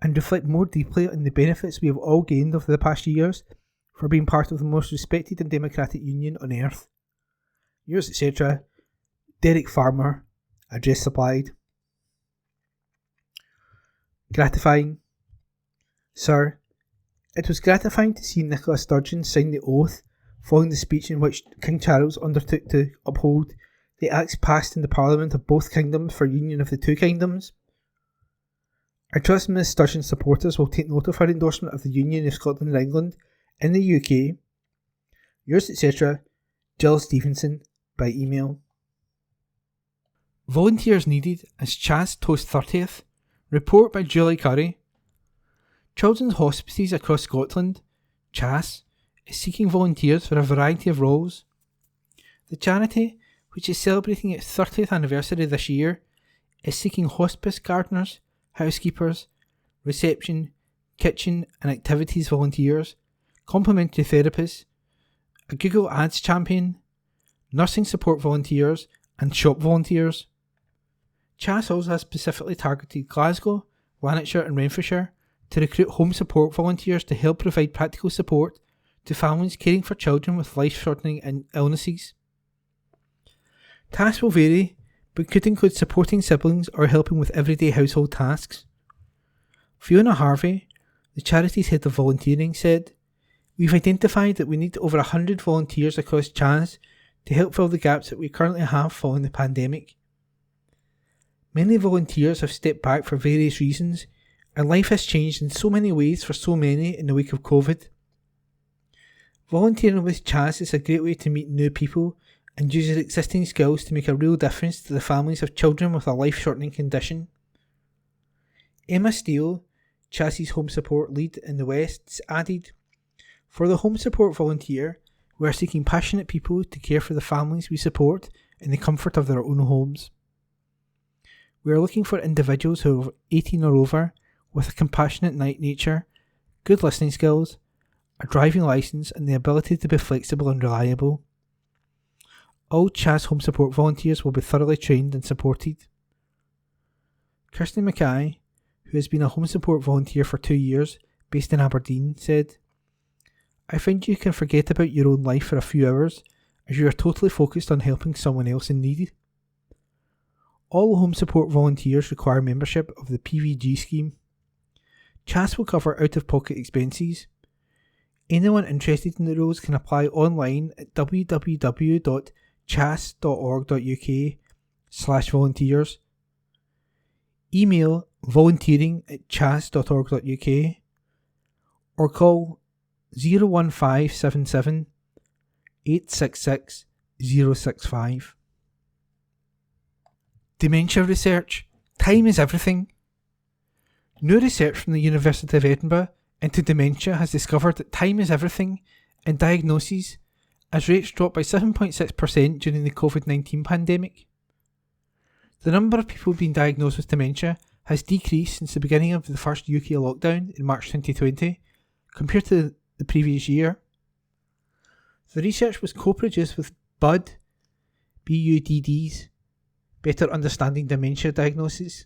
and reflect more deeply on the benefits we have all gained over the past years for being part of the most respected and democratic union on earth. Yours, etc., Derek Farmer, address supplied. Gratifying. Sir, it was gratifying to see Nicola Sturgeon sign the oath following the speech in which King Charles undertook to uphold the acts passed in the Parliament of both kingdoms for union of the two kingdoms. I trust Ms Sturgeon's supporters will take note of her endorsement of the Union of Scotland and England in the UK. Yours, etc., Jill Stevenson, by email. Volunteers needed as Chas toast 30th. Report by Julie Currie. Children's hospices across Scotland, Chas, is seeking volunteers for a variety of roles. The charity, which is celebrating its 30th anniversary this year, is seeking hospice gardeners, housekeepers, reception, kitchen and activities volunteers, complementary therapists, a Google Ads champion, nursing support volunteers and shop volunteers. Chas also has specifically targeted Glasgow, Lanarkshire and Renfrewshire to recruit home support volunteers to help provide practical support to families caring for children with life-shortening illnesses. Tasks will vary, but could include supporting siblings or helping with everyday household tasks. Fiona Harvey, the charity's head of volunteering, said, "We've identified that we need over 100 volunteers across Chas to help fill the gaps that we currently have following the pandemic. Many volunteers have stepped back for various reasons, and life has changed in so many ways for so many in the wake of COVID. Volunteering with Chas is a great way to meet new people and uses existing skills to make a real difference to the families of children with a life-shortening condition." Emma Steele, Chas's home support lead in the West, added, "For the home support volunteer, we are seeking passionate people to care for the families we support in the comfort of their own homes. We are looking for individuals who are 18 or over, with a compassionate nature, good listening skills, a driving licence and the ability to be flexible and reliable. All Chas home support volunteers will be thoroughly trained and supported." Kirsty Mackay, who has been a home support volunteer for 2 years, based in Aberdeen, said, "I find you can forget about your own life for a few hours as you are totally focused on helping someone else in need. All home support volunteers require membership of the PVG scheme. Chas will cover out-of-pocket expenses. Anyone interested in the roles can apply online at www.chas.org.uk/volunteers. Email volunteering@chas.org.uk or call 01577 866 065. Dementia research. Time is everything. New research from the University of Edinburgh into dementia has discovered that time is everything in diagnosis as rates dropped by 7.6% during the COVID-19 pandemic. The number of people being diagnosed with dementia has decreased since the beginning of the first UK lockdown in March 2020, compared to the previous year. The research was co-produced with BUDD's Better Understanding Dementia Diagnosis,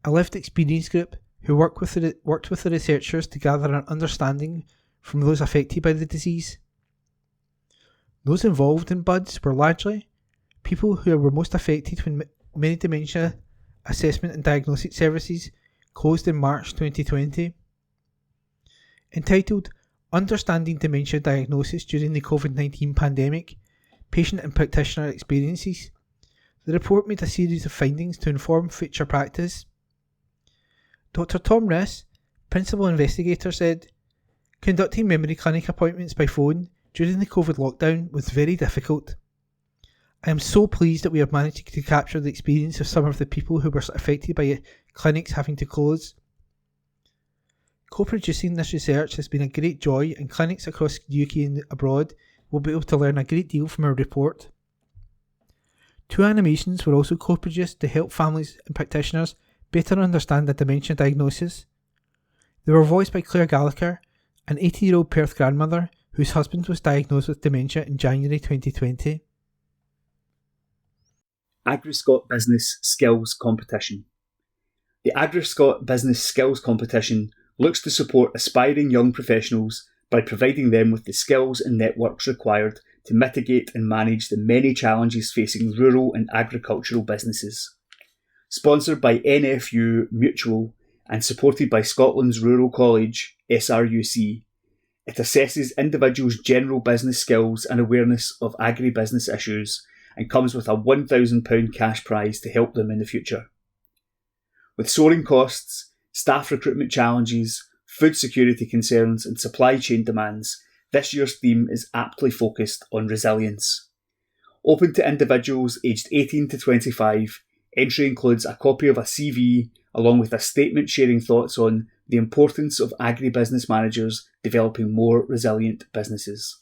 a lived experience group who worked with the researchers to gather an understanding from those affected by the disease. Those involved in BUDS were largely people who were most affected when many dementia assessment and diagnostic services closed in March 2020. Entitled Understanding Dementia Diagnosis During the COVID-19 Pandemic, Patient and Practitioner Experiences, the report made a series of findings to inform future practice. Dr. Tom Riss, Principal Investigator, said, "Conducting memory clinic appointments by phone during the COVID lockdown was very difficult. I am so pleased that we have managed to capture the experience of some of the people who were affected by clinics having to close. Co-producing this research has been a great joy, and clinics across the UK and abroad will be able to learn a great deal from our report." 2 animations were also co-produced to help families and practitioners better understand the dementia diagnosis. They were voiced by Claire Gallagher, an 80-year-old Perth grandmother whose husband was diagnosed with dementia in January 2020. Agri-Scot Business Skills Competition. The Agri-Scot Business Skills Competition looks to support aspiring young professionals by providing them with the skills and networks required to mitigate and manage the many challenges facing rural and agricultural businesses. Sponsored by NFU Mutual and supported by Scotland's Rural College, SRUC, it assesses individuals' general business skills and awareness of agri-business issues and comes with a £1,000 cash prize to help them in the future. With soaring costs, staff recruitment challenges, food security concerns and supply chain demands, this year's theme is aptly focused on resilience. Open to individuals aged 18 to 25, entry includes a copy of a CV along with a statement sharing thoughts on the importance of agribusiness managers developing more resilient businesses.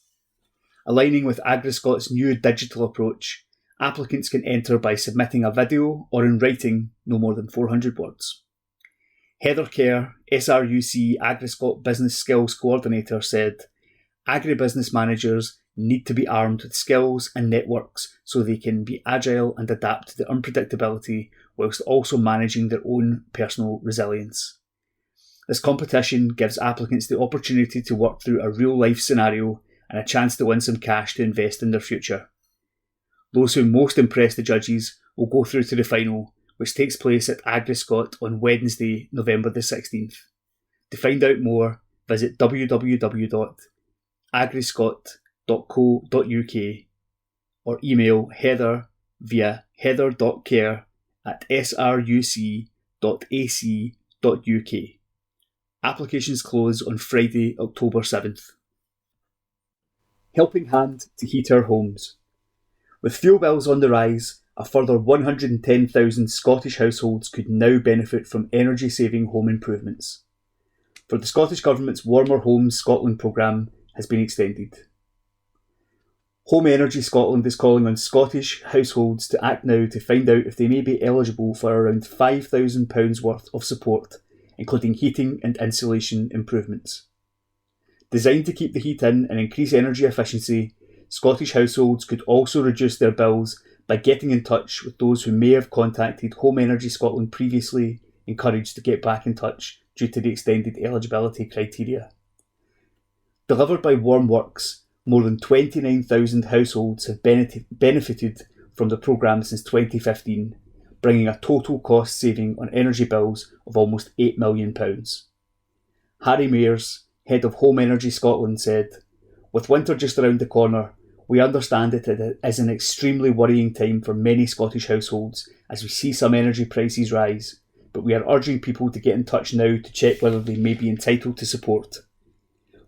Aligning with Agri-Scot's new digital approach, applicants can enter by submitting a video or in writing no more than 400 words. Heather Kerr, SRUC Agri-Scot Business Skills Coordinator, said, "Agribusiness managers need to be armed with skills and networks so they can be agile and adapt to the unpredictability whilst also managing their own personal resilience. This competition gives applicants the opportunity to work through a real-life scenario and a chance to win some cash to invest in their future. Those who most impress the judges will go through to the final, which takes place at Agri-Scot on Wednesday, November the 16th. To find out more, visit www.agriscot.co.uk or email Heather via heather.care@sruc.ac.uk. Applications close on Friday, October 7th. Helping hand to heat our homes. With fuel bills on the rise, a further 110,000 Scottish households could now benefit from energy-saving home improvements. For the Scottish Government's Warmer Homes Scotland programme has been extended. Home Energy Scotland is calling on Scottish households to act now to find out if they may be eligible for around £5,000 worth of support, including heating and insulation improvements. Designed to keep the heat in and increase energy efficiency, Scottish households could also reduce their bills by getting in touch with those who may have contacted Home Energy Scotland previously, encouraged to get back in touch due to the extended eligibility criteria. Delivered by Warm Works, more than 29,000 households have benefited from the programme since 2015, bringing a total cost saving on energy bills of almost £8 million. Harry Mayers, head of Home Energy Scotland, said, "With winter just around the corner, we understand that it is an extremely worrying time for many Scottish households as we see some energy prices rise, but we are urging people to get in touch now to check whether they may be entitled to support.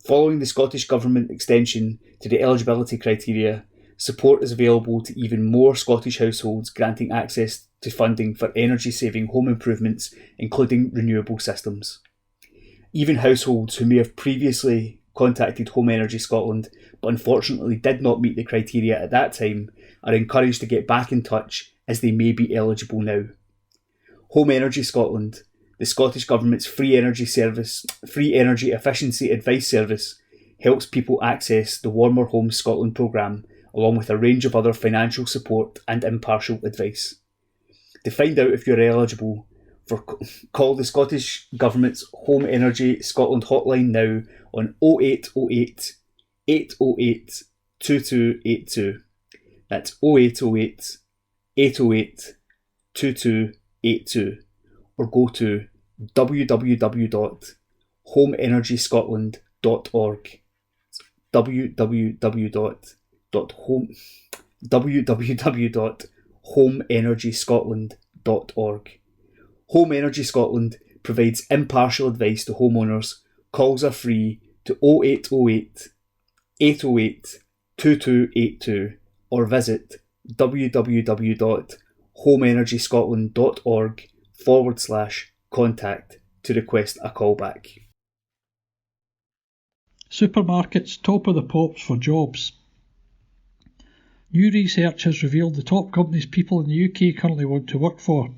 Following the Scottish Government extension to the eligibility criteria, support is available to even more Scottish households, granting access to funding for energy-saving home improvements, including renewable systems. Even households who may have previously contacted Home Energy Scotland, but unfortunately did not meet the criteria at that time, are encouraged to get back in touch as they may be eligible now. Home Energy Scotland, the Scottish Government's free energy efficiency advice service, helps people access the Warmer Homes Scotland programme, along with a range of other financial support and impartial advice. To find out if you're eligible, call the Scottish Government's Home Energy Scotland hotline now on 0808 808 2282. That's 0808 808 2282. Or go to www.homeenergyscotland.org. www.homeenergyscotland.org. Home Energy Scotland provides impartial advice to homeowners. Calls are free to 0808 808 2282 or visit www.homeenergyscotland.org/contact to request a callback. Supermarkets top of the pops for jobs. New research has revealed the top companies people in the UK currently want to work for.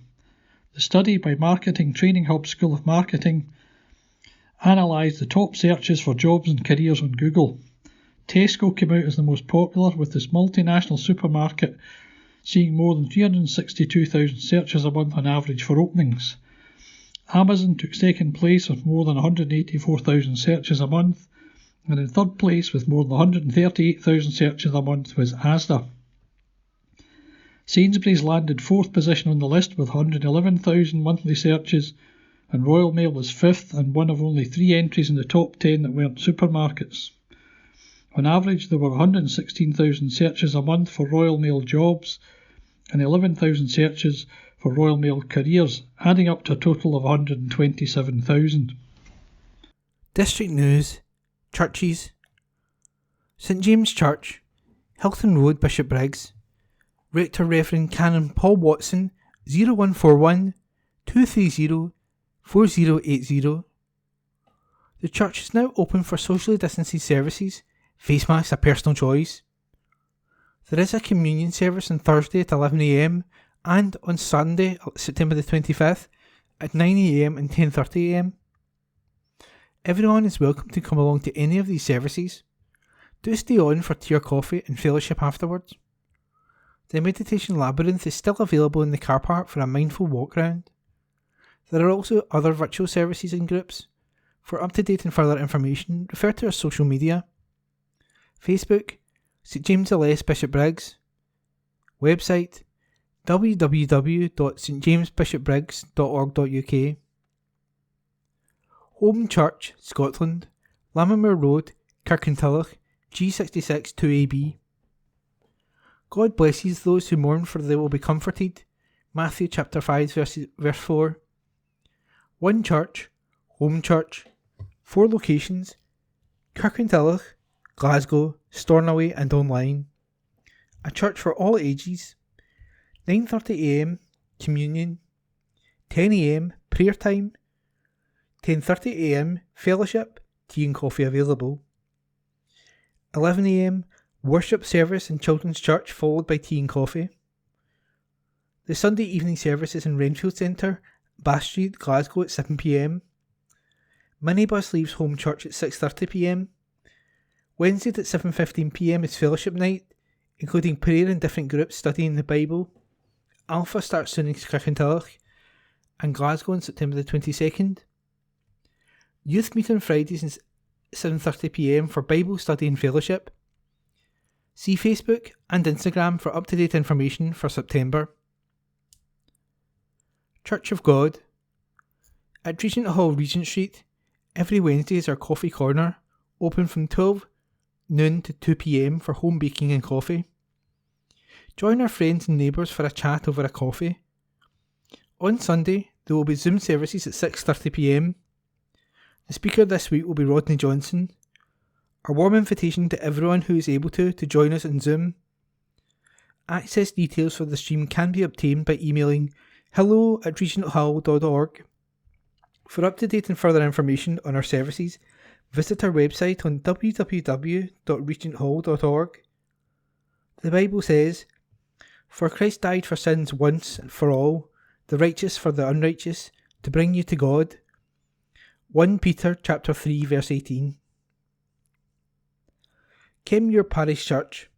The study by Marketing Training Hub School of Marketing analysed the top searches for jobs and careers on Google. Tesco came out as the most popular, with this multinational supermarket seeing more than 362,000 searches a month on average for openings. Amazon took second place with more than 184,000 searches a month, and in third place with more than 138,000 searches a month was Asda. Sainsbury's landed fourth position on the list with 111,000 monthly searches, and Royal Mail was fifth and one of only 3 entries in the top 10 that weren't supermarkets. On average, there were 116,000 searches a month for Royal Mail jobs and 11,000 searches for Royal Mail careers, adding up to a total of 127,000. District News. Churches. St James Church, Hilton Road, Bishopbriggs. Rector Reverend Canon Paul Watson, 0141 230 4080. The church is now open for socially distanced services, face masks a personal choice. There is a communion service on Thursday at 11 a.m. and on Sunday, September the 25th, at 9 a.m. and 10:30 a.m. Everyone is welcome to come along to any of these services. Do stay on for tea or coffee and fellowship afterwards. The Meditation Labyrinth is still available in the car park for a mindful walk round. There are also other virtual services and groups. For up-to-date and further information, refer to our social media. Facebook, St James the Less Bishopbriggs. Website, www.stjamesbishopbriggs.org.uk. Home Church, Scotland, Lammermoor Road, Kirkintilloch, G66 2AB. God blesses those who mourn, for they will be comforted. Matthew chapter 5 verse 4. One Church, Home Church, 4 locations, Kirkintilloch, Glasgow, Stornoway and online. A church for all ages. 9:30 a.m, communion. 10 a.m, prayer time. 10:30 a.m, fellowship, tea and coffee available. 11 a.m, worship service in Children's Church, followed by tea and coffee. The Sunday evening service is in Renfield Centre, Bath Street, Glasgow at 7 p.m. Minibus leaves Home Church at 6:30 p.m. Wednesday at 7:15 p.m. is fellowship night, including prayer in different groups studying the Bible. Alpha starts soon in Kirkintilloch and Glasgow on September the 22nd. Youth meet on Fridays at 7:30 p.m. for Bible study and fellowship. See Facebook and Instagram for up-to-date information for September. Church of God. At Regent Hall, Regent Street, every Wednesday is our coffee corner, open from 12 noon to 2 p.m. for home baking and coffee. Join our friends and neighbours for a chat over a coffee. On Sunday, there will be Zoom services at 6:30 p.m. The speaker this week will be Rodney Johnson. A warm invitation to everyone who is able to join us on Zoom. Access details for the stream can be obtained by emailing hello@regenthall.org. For up-to-date and further information on our services, visit our website on www.regenthall.org. The Bible says, "For Christ died for sins once and for all, the righteous for the unrighteous, to bring you to God." 1 Peter chapter 3 verse 18. Kenmure Parish Church.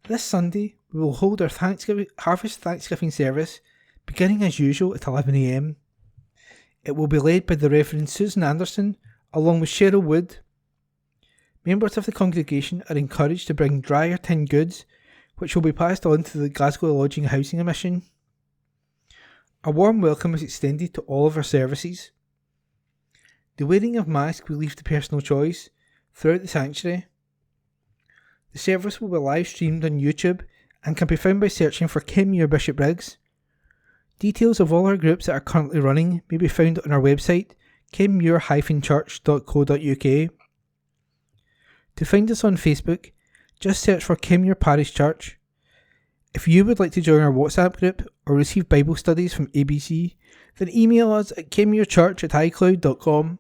This Sunday we will hold our Harvest Thanksgiving service, beginning as usual at 11 a.m. It will be led by the Reverend Susan Anderson along with Cheryl Wood. Members of the congregation are encouraged to bring dry or tinned goods, which will be passed on to the Glasgow Lodging Housing Commission. A warm welcome is extended to all of our services. The wearing of masks will leave to personal choice throughout the sanctuary. The service will be live streamed on YouTube and can be found by searching for Kenmure Bishopbriggs. Details of all our groups that are currently running may be found on our website, kenmure-church.co.uk. To find us on Facebook, just search for Kenmure Parish Church. If you would like to join our WhatsApp group or receive Bible studies from ABC, then email us at kenmurechurch@icloud.com.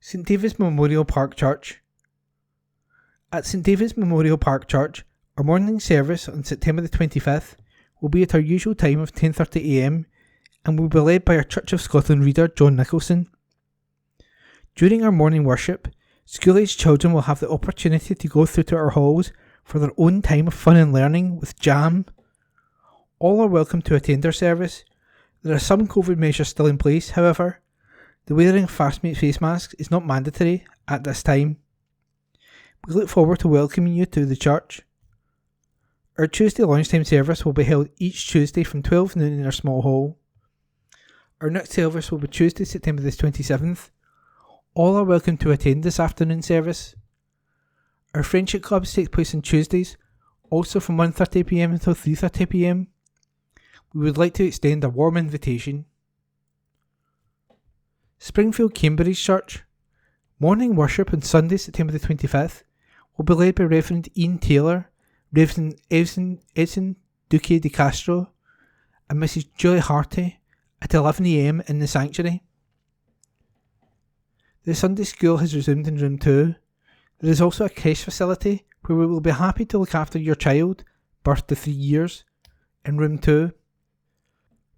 St David's Memorial Park Church. At St David's Memorial Park Church, our morning service on September the 25th will be at our usual time of 10:30 a.m. and will be led by our Church of Scotland reader John Nicholson. During our morning worship, school-aged children will have the opportunity to go through to our halls for their own time of fun and learning with jam. All are welcome to attend our service. There are some COVID measures still in place, however. The wearing of face masks is not mandatory at this time. We look forward to welcoming you to the church. Our Tuesday lunchtime service will be held each Tuesday from 12 noon in our small hall. Our next service will be Tuesday, September the 27th. All are welcome to attend this afternoon service. Our friendship clubs take place on Tuesdays, also from 1:30 p.m. until 3:30 p.m. We would like to extend a warm invitation. Springfield Cambridge Church. Morning worship on Sunday, September the 25th, will be led by Reverend Iain Taylor, Reverend Edson Duque de Castro, and Mrs. Julie Harty at 11 a.m. in the sanctuary. The Sunday school has resumed in room 2. There is also a creche facility where we will be happy to look after your child, birth to 3 years, in room 2.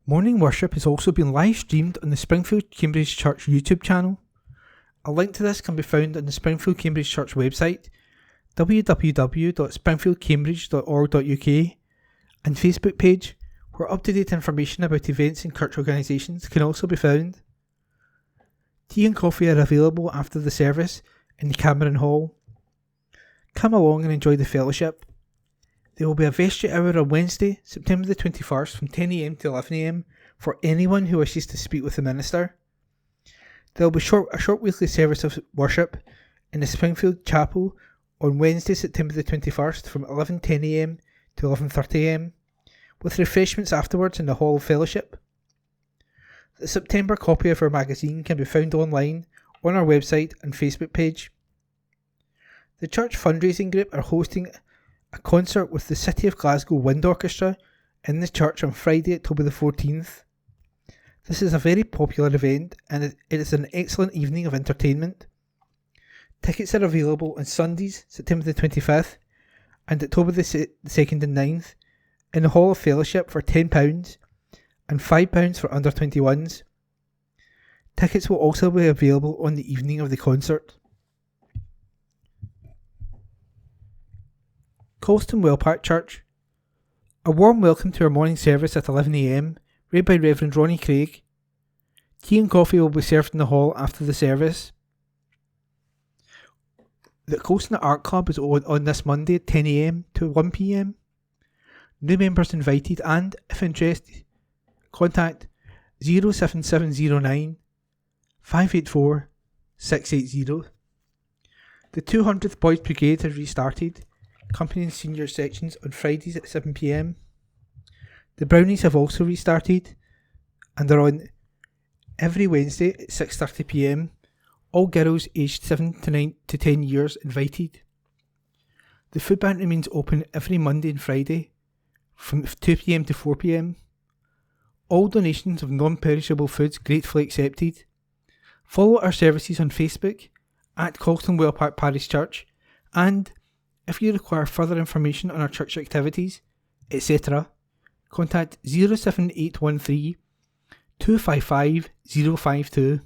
Morning worship has also been live streamed on the Springfield Cambridge Church YouTube channel. A link to this can be found on the Springfield Cambridge Church website, www.springfieldcambridge.org.uk, and Facebook page, where up-to-date information about events and church organisations can also be found. Tea and coffee are available after the service in the Cameron Hall. Come along and enjoy the fellowship. There will be a vestry hour on Wednesday, September the 21st from 10 a.m. to 11 a.m. for anyone who wishes to speak with the minister. There will be a short weekly service of worship in the Springfield Chapel on Wednesday, September the 21st from 11:10 a.m. to 11:30 a.m. with refreshments afterwards in the Hall of Fellowship. The September copy of our magazine can be found online on our website and Facebook page. The church fundraising group are hosting a concert with the City of Glasgow Wind Orchestra in the church on Friday, October the 14th. This is a very popular event and it is an excellent evening of entertainment. Tickets are available on Sundays, September the 25th and October the 2nd and 9th in the Hall of Fellowship for £10 and £5 for under 21s. Tickets will also be available on the evening of the concert. Colston Wellpark Church. A warm welcome to our morning service at 11 a.m, read by Reverend Ronnie Craig. Tea and coffee will be served in the hall after the service. The Colston Art Club is on this Monday at 10 a.m. to 1 p.m. New members invited and, if interested, contact 07709 584 680. The 200th Boys Brigade has restarted, accompanying senior sections on Fridays at 7 p.m. The Brownies have also restarted and are on every Wednesday at 6:30 p.m. All girls aged 7 to 10 years invited. The food bank remains open every Monday and Friday from 2 p.m. to 4 p.m. All donations of non-perishable foods gratefully accepted. Follow our services on Facebook at Colston Wellpark Parish Church, and if you require further information on our church activities, etc., contact 07813 255 052.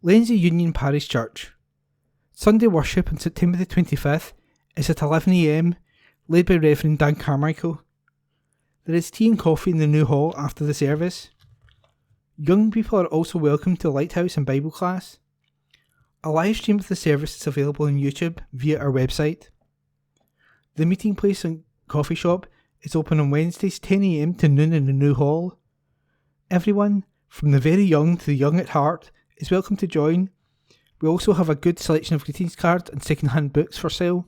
Lenzie Union Parish Church. Sunday worship on September the 25th is at 11 a.m, led by Reverend Dan Carmichael. There is tea and coffee in the new hall after the service. Young people are also welcome to Lighthouse and Bible class. A live stream of the service is available on YouTube via our website. The meeting place and coffee shop is open on Wednesdays 10 a.m. to noon in the new hall. Everyone, from the very young to the young at heart, is welcome to join. We also have a good selection of greetings cards and second-hand books for sale.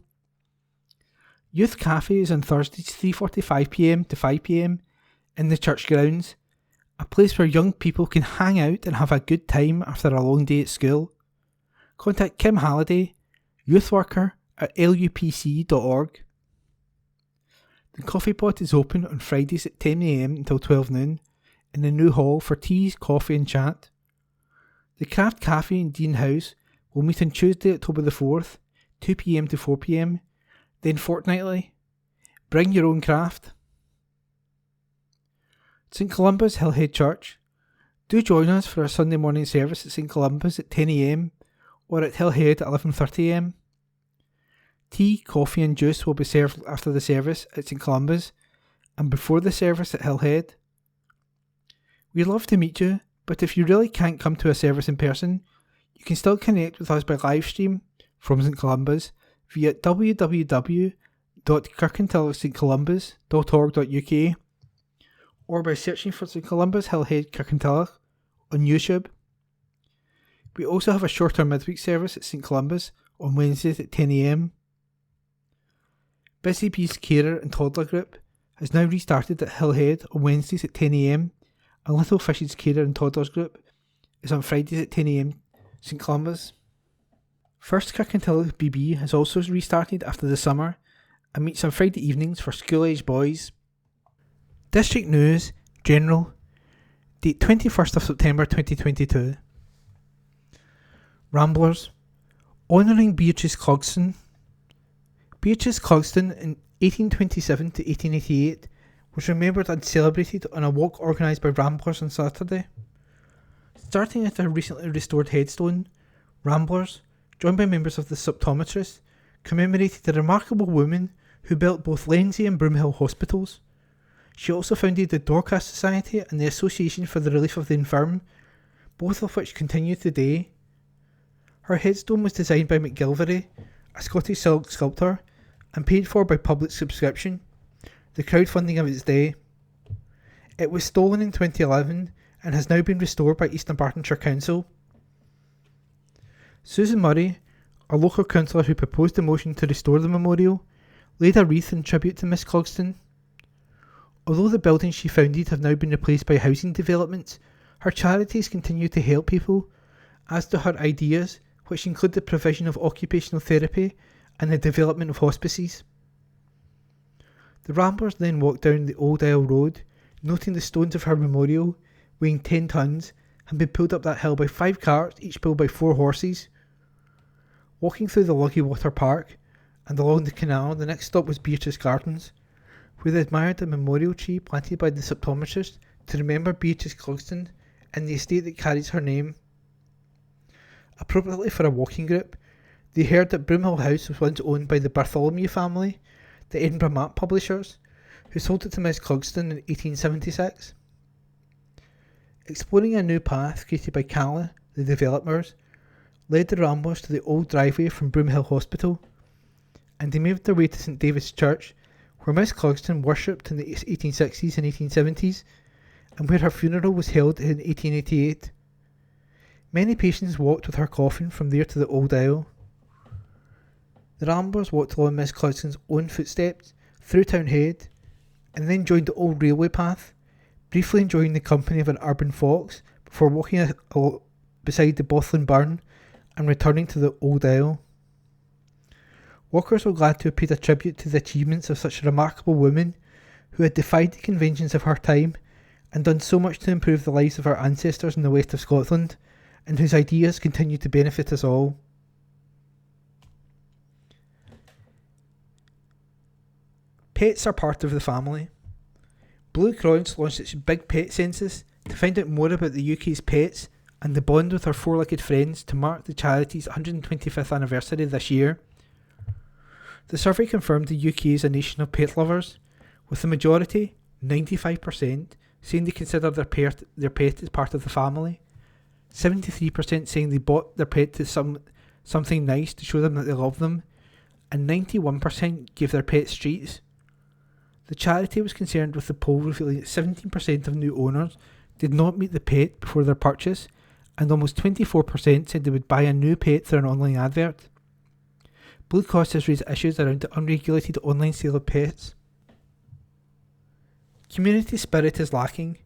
Youth Cafe is on Thursdays 3:45pm to 5pm in the church grounds, a place where young people can hang out and have a good time after a long day at school. Contact Kim Halliday, youth worker at lupc.org. The coffee pot is open on Fridays at 10 a.m. until 12 noon in the new hall for teas, coffee and chat. The Craft Cafe in Dean House will meet on Tuesday, October the 4th, 2 p.m. to 4 p.m, then fortnightly. Bring your own craft. St Columba's Hillhead Church. Do join us for our Sunday morning service at St Columba's at 10 a.m. or at Hillhead at 11:30 a.m. Tea, coffee and juice will be served after the service at St Columba's and before the service at Hillhead. We'd love to meet you, but if you really can't come to a service in person, you can still connect with us by live stream from St Columba's via www.kirkintillochstcolumbus.org.uk or by searching for St Columba's Hillhead Kirkintilloch on YouTube. We also have a shorter midweek service at St Columba's on Wednesdays at 10 a.m. Busy Bees Carer and Toddler Group has now restarted at Hillhead on Wednesdays at 10 a.m, and Little Fishes Carer and Toddlers Group is on Fridays at 10 a.m. St Columba's. First Kirkintilloch BB has also restarted after the summer and meets on Friday evenings for school-aged boys. District News, General, date 21st of September 2022. Ramblers, honouring Beatrice Clogston. Beatrice Clogston in 1827 to 1888 was remembered and celebrated on a walk organised by Ramblers on Saturday. Starting at a recently restored headstone, Ramblers, joined by members of the Subtometrists, commemorated a remarkable woman who built both Lenzie and Broomhill hospitals. She also founded the Dorcas Society and the Association for the Relief of the Infirm, both of which continue today. Her headstone was designed by McGilvery, a Scottish sculptor, and paid for by public subscription, the crowdfunding of its day. It was stolen in 2011 and has now been restored by East Dunbartonshire Council. Susan Murray, a local councillor who proposed a motion to restore the memorial, laid a wreath in tribute to Miss Clogston. Although the buildings she founded have now been replaced by housing developments, her charities continue to help people, as do her ideas, which include the provision of occupational therapy and the development of hospices. The Ramblers then walked down the Old Isle Road, noting the stones of her memorial, weighing 10 tonnes, had been pulled up that hill by 5 carts, each pulled by 4 horses. Walking through the Luggy Water Park and along the canal, the next stop was Beatrice Gardens, where they admired a memorial tree planted by the Subtometrists to remember Beatrice Clogston and the estate that carries her name. Appropriately for a walking group, they heard that Broomhill House was once owned by the Bartholomew family, the Edinburgh map publishers, who sold it to Miss Clogston in 1876. Exploring a new path created by Calla, the developers, led the Ramblers to the old driveway from Broomhill Hospital, and they made their way to St David's Church, where Miss Clogston worshipped in the 1860s and 1870s, and where her funeral was held in 1888. Many patients walked with her coffin from there to the Old Isle. The Ramblers walked along Miss Clogston's own footsteps, through Townhead, and then joined the old railway path, briefly enjoying the company of an urban fox before walking beside the Bothlin Burn and returning to the Old Isle. Walkers were glad to have paid a tribute to the achievements of such a remarkable woman who had defied the conventions of her time and done so much to improve the lives of our ancestors in the west of Scotland, and whose ideas continue to benefit us all. Pets are part of the family. Blue Cross launched its big pet census to find out more about the UK's pets and the bond with our four-legged friends to mark the charity's 125th anniversary this year. The survey confirmed the UK is a nation of pet lovers, with the majority, 95%, saying they consider their pet as part of the family, 73% saying they bought their pet to something nice to show them that they love them, and 91% gave their pets treats. The charity was concerned with the poll revealing that 17% of new owners did not meet the pet before their purchase, and almost 24% said they would buy a new pet through an online advert. Blue Cross has raised issues around the unregulated online sale of pets. Community spirit is lacking.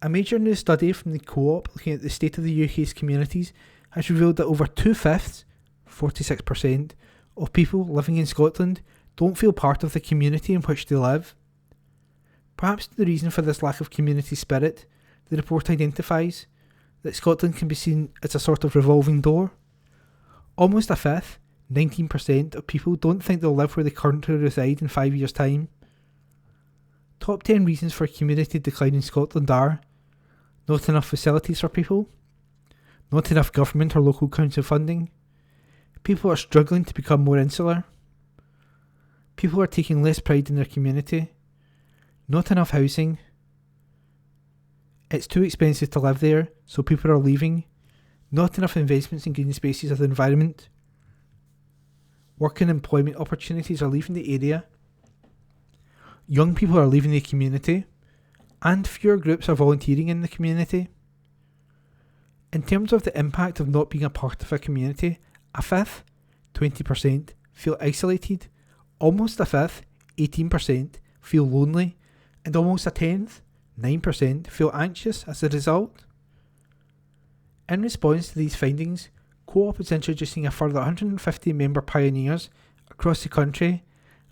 A major new study from the Co-op looking at the state of the UK's communities has revealed that over 2/5, 46%, of people living in Scotland don't feel part of the community in which they live. Perhaps the reason for this lack of community spirit, the report identifies that Scotland can be seen as a sort of revolving door. Almost a fifth, 19%, of people don't think they'll live where they currently reside in 5 years' time. Top 10 reasons for community decline in Scotland are: not enough facilities for people, not enough government or local council funding, people are struggling to become more insular, people are taking less pride in their community, not enough housing, it's too expensive to live there, so people are leaving, not enough investments in green spaces or the environment, work and employment opportunities are leaving the area, young people are leaving the community, and fewer groups are volunteering in the community. In terms of the impact of not being a part of a community, a fifth, 20%, feel isolated, almost a fifth, 18%, feel lonely, and almost a tenth, 9%, feel anxious as a result. In response to these findings, Co-op is introducing a further 150 member pioneers across the country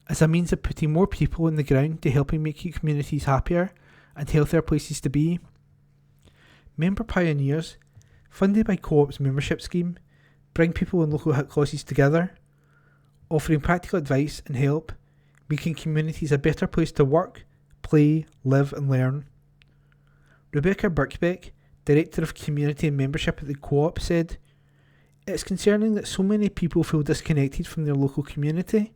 as a means of putting more people on the ground to helping make communities happier and healthier places to be. Member pioneers, funded by Co-op's membership scheme, bring people in local causes together, offering practical advice and help, making communities a better place to work, play, live and learn. Rebecca Birkbeck, Director of Community and Membership at the Co-op, said, "It's concerning that so many people feel disconnected from their local community.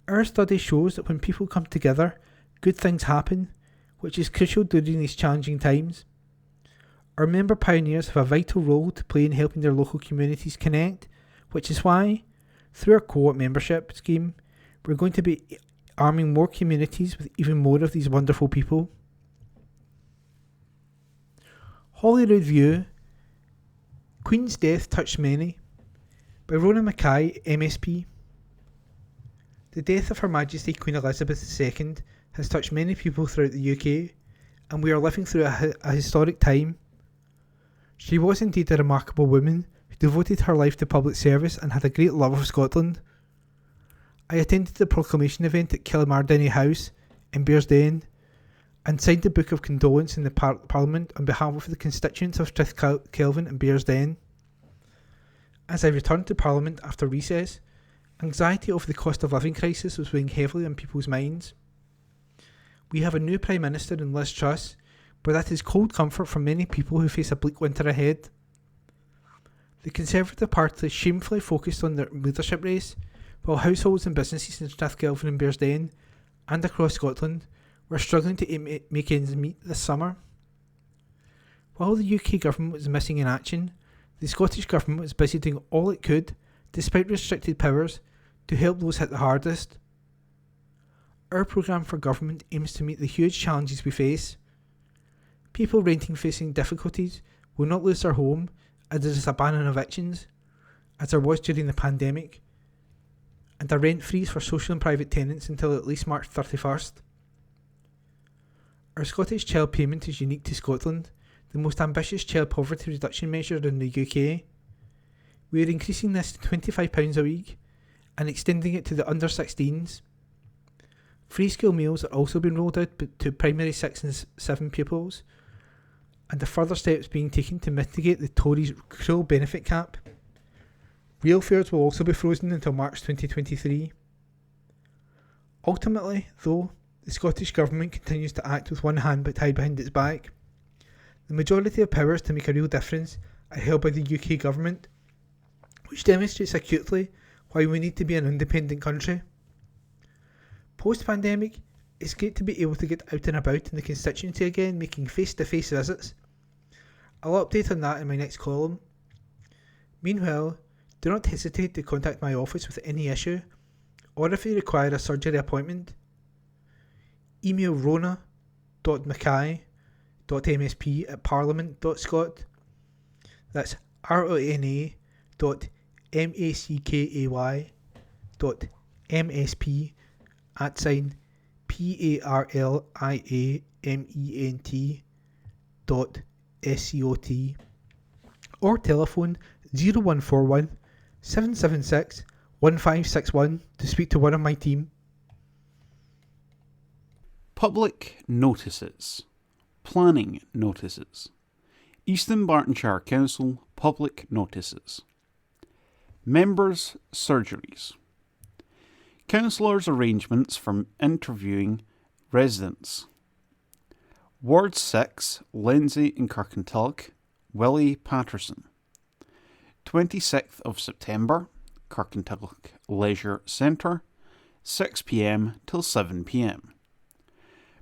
Our study shows that when people come together, good things happen, which is crucial during these challenging times. Our member pioneers have a vital role to play in helping their local communities connect, which is why, through our Co-op membership scheme, we're going to be arming more communities with even more of these wonderful people." Holyrood View, Queen's Death Touched Many, by Rona Mackay, MSP. The death of Her Majesty Queen Elizabeth II has touched many people throughout the UK, and we are living through a historic time. She was indeed a remarkable woman who devoted her life to public service and had a great love of Scotland. I attended the proclamation event at Kilmardenny House in Bearsden and signed the Book of Condolence in the Parliament on behalf of the constituents of Stratkelvin and Bearsden. As I returned to Parliament after recess, anxiety over the cost of living crisis was weighing heavily on people's minds. We have a new Prime Minister in Liz Truss, but that is cold comfort for many people who face a bleak winter ahead. The Conservative Party shamefully focused on their leadership race, while households and businesses in Stratkelvin and Bearsden and across Scotland were struggling to make ends meet this summer. While the UK government was missing in action, the Scottish government was busy doing all it could, despite restricted powers, to help those hit the hardest. Our programme for government aims to meet the huge challenges we face. People renting facing difficulties will not lose their home as there is a ban on evictions, as there was during the pandemic, and a rent freeze for social and private tenants until at least March 31st. Our Scottish Child Payment is unique to Scotland, the most ambitious child poverty reduction measure in the UK. We are increasing this to £25 a week and extending it to the under 16s. Free school meals are also being rolled out to primary 6 and 7 pupils, and a further steps being taken to mitigate the Tories' cruel benefit cap. Rail fares will also be frozen until March 2023. Ultimately, though, the Scottish Government continues to act with one hand but tied behind its back. The majority of powers to make a real difference are held by the UK Government, which demonstrates acutely why we need to be an independent country. Post-pandemic, it's great to be able to get out and about in the constituency again, making face-to-face visits. I'll update on that in my next column. Meanwhile, do not hesitate to contact my office with any issue, or if you require a surgery appointment. Email rona.mackay.msp@parliament.scot. That's rona.mackay.msp@parliament.scot, or telephone 0141 776 1561 to speak to one of my team. Public notices. Planning notices. East Bartonshire Council public notices. Members' surgeries. Councillors' arrangements for interviewing residents. Ward 6, Lindsay and Kirkintilloch, Willie Patterson. 26th of September, Kirkintilloch Leisure Centre, 6 p.m. till 7 p.m.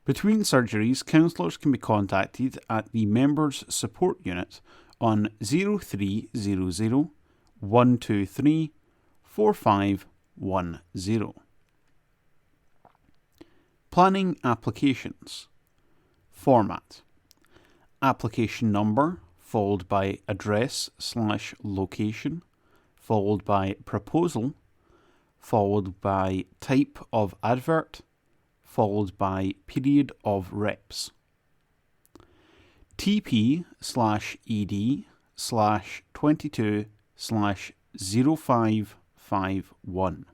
Between surgeries, councillors can be contacted at the Members Support Unit on 0300 123 4510. Planning applications. Format. Application number followed by address/location, followed by proposal, followed by type of advert, followed by period of reps. TP/ED/22/0551.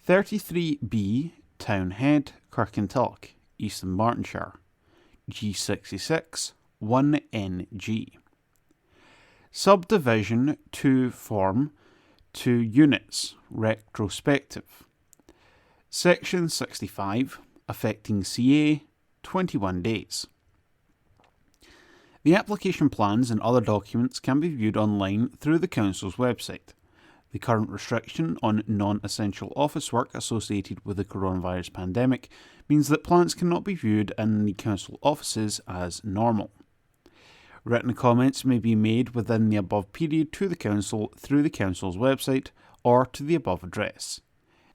33B Townhead, Kirkintilloch, East Bartonshire, G66 1NG. Subdivision 2 form 2 units, retrospective. Section 65, affecting CA, 21 days. The application plans and other documents can be viewed online through the Council's website. The current restriction on non-essential office work associated with the coronavirus pandemic means that plans cannot be viewed in the Council offices as normal. Written comments may be made within the above period to the Council through the Council's website or to the above address.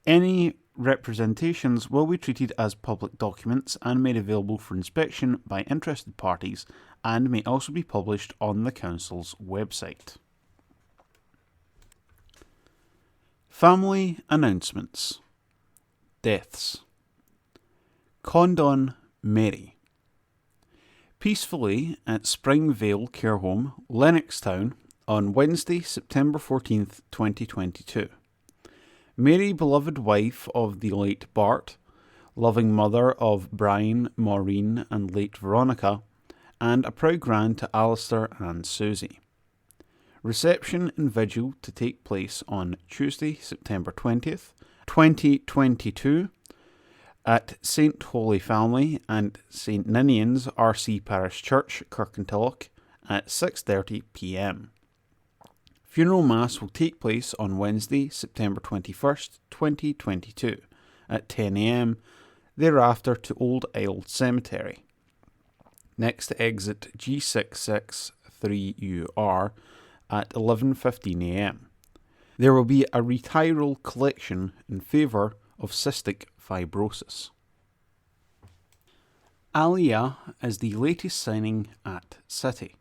Any representations will be treated as public documents and made available for inspection by interested parties and may also be published on the Council's website. Family announcements. Deaths. Condon Mary. Peacefully at Springvale Care Home, Lennoxtown, on Wednesday, September 14th, 2022. Mary, beloved wife of the late Bart, loving mother of Brian, Maureen and late Veronica, and a proud grand to Alistair and Susie. Reception and vigil to take place on Tuesday, September 20th, 2022, at St Holy Family and St Ninian's RC Parish Church, Kirkintilloch, at 6:30 p.m. Funeral Mass will take place on Wednesday, September 21st, 2022, at 10 a.m, thereafter to Old Isle Cemetery. Next to exit G663UR at 11:15 a.m. There will be a retiral collection in favour of cystic fibrosis. Aliyah is the latest signing at City.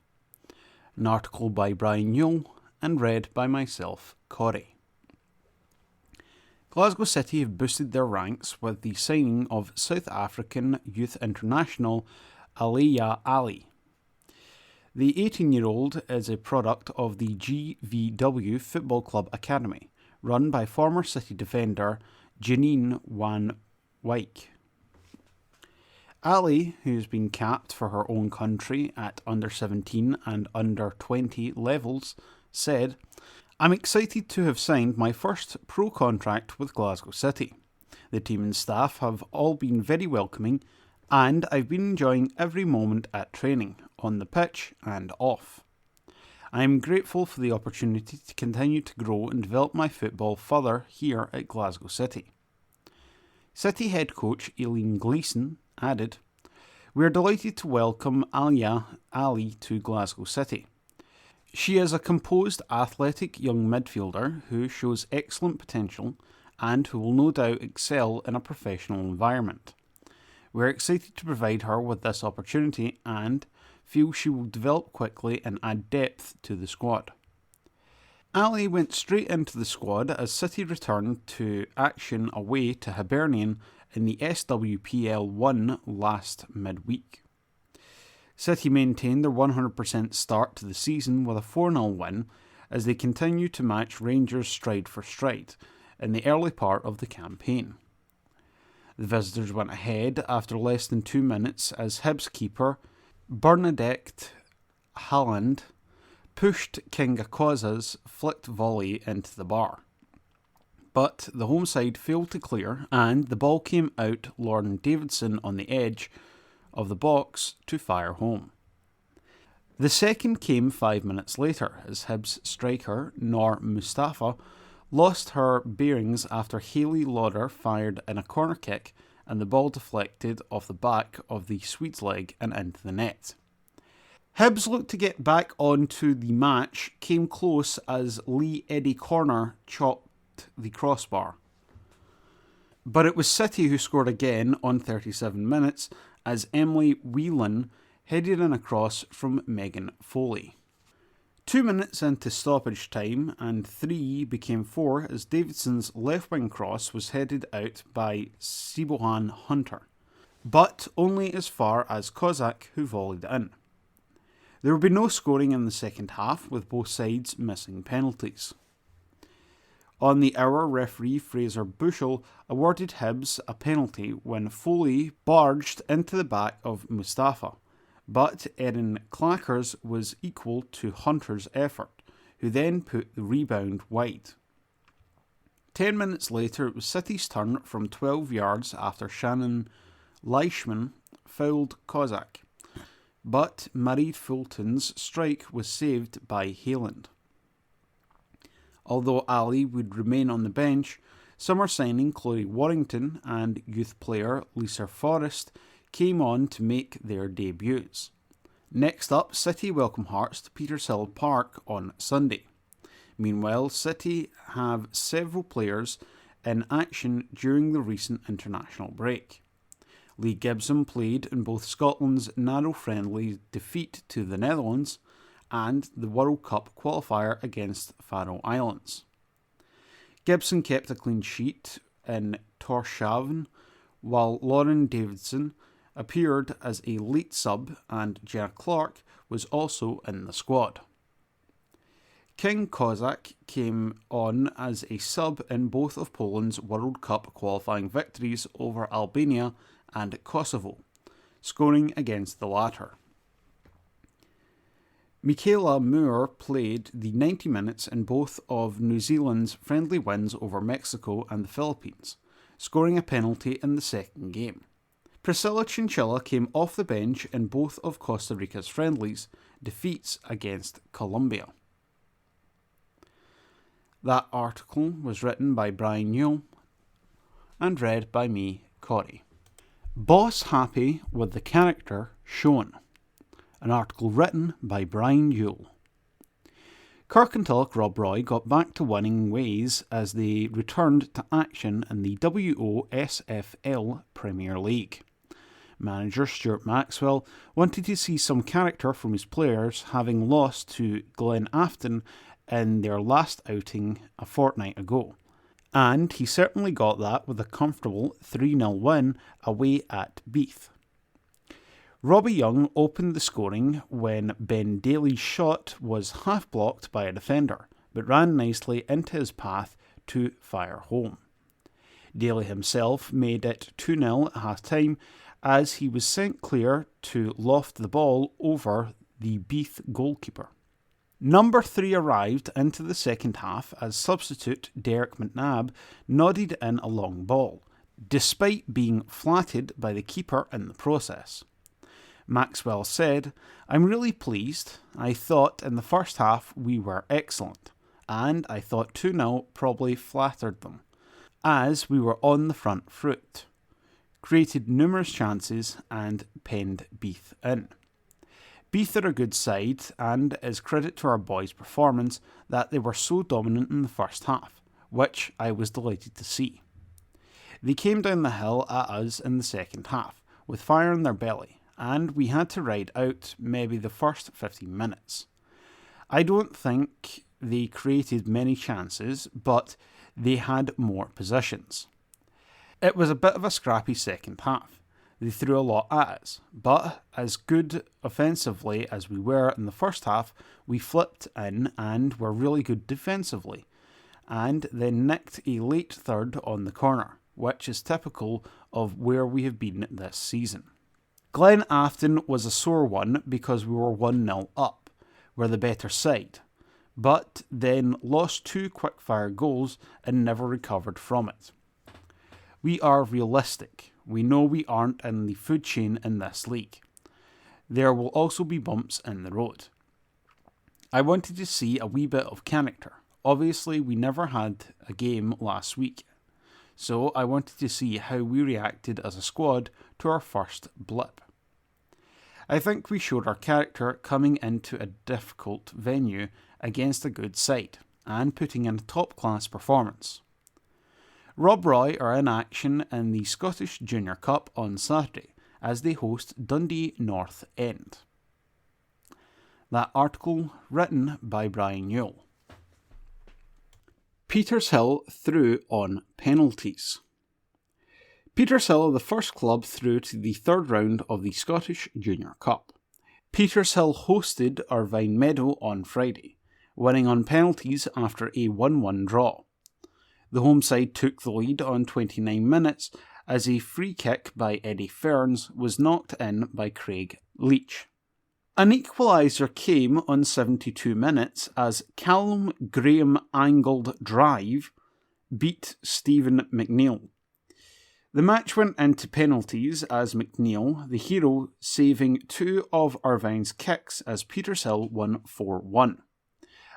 An article by Brian Newell and read by myself, Corrie. Glasgow City have boosted their ranks with the signing of South African youth international Aliyah Ali. The 18-year-old is a product of the GVW Football Club Academy, run by former City defender Janine Wan Wyke. Ali, who's been capped for her own country at under 17 and under 20 levels, said, "I'm excited to have signed my first pro contract with Glasgow City. The team and staff have all been very welcoming, and I've been enjoying every moment at training, on the pitch and off. I am grateful for the opportunity to continue to grow and develop my football further here at Glasgow City." City head coach Aileen Gleeson added, "We are delighted to welcome Alia Ali to Glasgow City. She is a composed, athletic young midfielder who shows excellent potential and who will no doubt excel in a professional environment. We are excited to provide her with this opportunity and feel she will develop quickly and add depth to the squad." Ali went straight into the squad as City returned to action away to Hibernian in the SWPL 1 last midweek. City maintained their 100% start to the season with a 4-0 win as they continue to match Rangers stride for stride in the early part of the campaign. The visitors went ahead after less than 2 minutes as Hibs keeper Bernadette Haaland pushed Kingakoza's flicked volley into the bar. But the home side failed to clear and the ball came out Lauren Davidson on the edge of the box to fire home. The second came 5 minutes later as Hibs striker Noor Mustafa lost her bearings after Hayley Lauder fired in a corner kick and the ball deflected off the back of the Swede's leg and into the net. Hibs looked to get back onto the match, came close as Lee Eddie Corner chopped the crossbar. But it was City who scored again on 37 minutes as Emily Whelan headed in a cross from Megan Foley. 2 minutes into stoppage time and 3 became 4 as Davidson's left wing cross was headed out by Sibohan Hunter, but only as far as Kozak who volleyed in. There would be no scoring in the second half with both sides missing penalties. On the hour, referee Fraser Bushell awarded Hibs a penalty when Foley barged into the back of Mustafa, but Erin Clackers was equal to Hunter's effort, who then put the rebound wide. 10 minutes later, it was City's turn from 12 yards after Shannon Leishman fouled Kozak, but Marie Fulton's strike was saved by Hayland. Although Ali would remain on the bench, summer signing Chloe Warrington and youth player Lisa Forrest came on to make their debuts. Next up, City welcome Hearts to Petershill Park on Sunday. Meanwhile, City have several players in action during the recent international break. Lee Gibson played in both Scotland's narrow friendly defeat to the Netherlands and the World Cup qualifier against Faroe Islands. Gibson kept a clean sheet in Tórshavn, while Lauren Davidson appeared as a late sub and Jenna Clark was also in the squad. King Kozak came on as a sub in both of Poland's World Cup qualifying victories over Albania and Kosovo, scoring against the latter. Michaela Moore played the 90 minutes in both of New Zealand's friendly wins over Mexico and the Philippines, scoring a penalty in the second game. Priscilla Chinchilla came off the bench in both of Costa Rica's friendlies, defeats against Colombia. That article was written by Brian Newell and read by me, Corrie. Boss happy with the character shown. An article written by Brian Newell. Kirkintilloch Rob Roy got back to winning ways as they returned to action in the WOSFL Premier League. Manager Stuart Maxwell wanted to see some character from his players, having lost to Glen Afton in their last outing a fortnight ago. And he certainly got that with a comfortable 3-0 win away at Beath. Robbie Young opened the scoring when Ben Daly's shot was half blocked by a defender, but ran nicely into his path to fire home. Daly himself made it 2-0 at half-time as he was sent clear to loft the ball over the Beath goalkeeper. Number 3 arrived into the second half as substitute Derek McNabb nodded in a long ball, despite being flatted by the keeper in the process. Maxwell said, "I'm really pleased. I thought in the first half we were excellent, and I thought 2-0 probably flattered them, as we were on the front foot. Created numerous chances and penned Beath in. Beath are a good side, and it is credit to our boys' performance that they were so dominant in the first half, which I was delighted to see. They came down the hill at us in the second half, with fire in their belly, and we had to ride out maybe the first 15 minutes. I don't think they created many chances, but they had more possessions. It was a bit of a scrappy second half. They threw a lot at us, but as good offensively as we were in the first half, we flipped in and were really good defensively, and then nicked a late third on the corner, which is typical of where we have been this season. Glen Afton was a sore one because we were 1-0 up, were the better side, but then lost 2 quick-fire goals and never recovered from it. We are realistic. We know we aren't in the food chain in this league. There will also be bumps in the road. I wanted to see a wee bit of character. Obviously, we never had a game last week, so I wanted to see how we reacted as a squad to our first blip. I think we showed our character coming into a difficult venue against a good side and putting in a top-class performance. Rob Roy are in action in the Scottish Junior Cup on Saturday as they host Dundee North End. That article written by Brian Newell. Petershill through on penalties. Petershill are the first club through to the third round of the Scottish Junior Cup. Petershill hosted Irvine Meadow on Friday, winning on penalties after a 1-1 draw. The home side took the lead on 29 minutes as a free kick by Eddie Ferns was knocked in by Craig Leach. An equaliser came on 72 minutes as Callum Graham angled drive beat Stephen McNeil. The match went into penalties as McNeil, the hero, saving 2 of Irvine's kicks as Petershill won 4-1.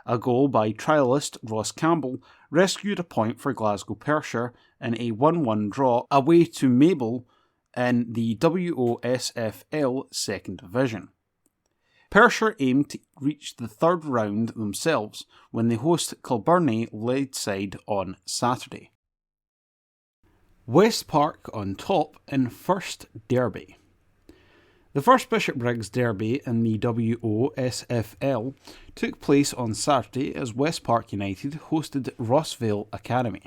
A goal by trialist Ross Campbell rescued a point for Glasgow Pershore in a 1-1 draw away to Mabel in the WOSFL 2nd Division. Pershore aimed to reach the third round themselves when they host Kilbirnie Leadside on Saturday. West Park on top in first derby. The first Bishopbriggs derby in the WOSFL took place on Saturday as West Park United hosted Rossvale Academy.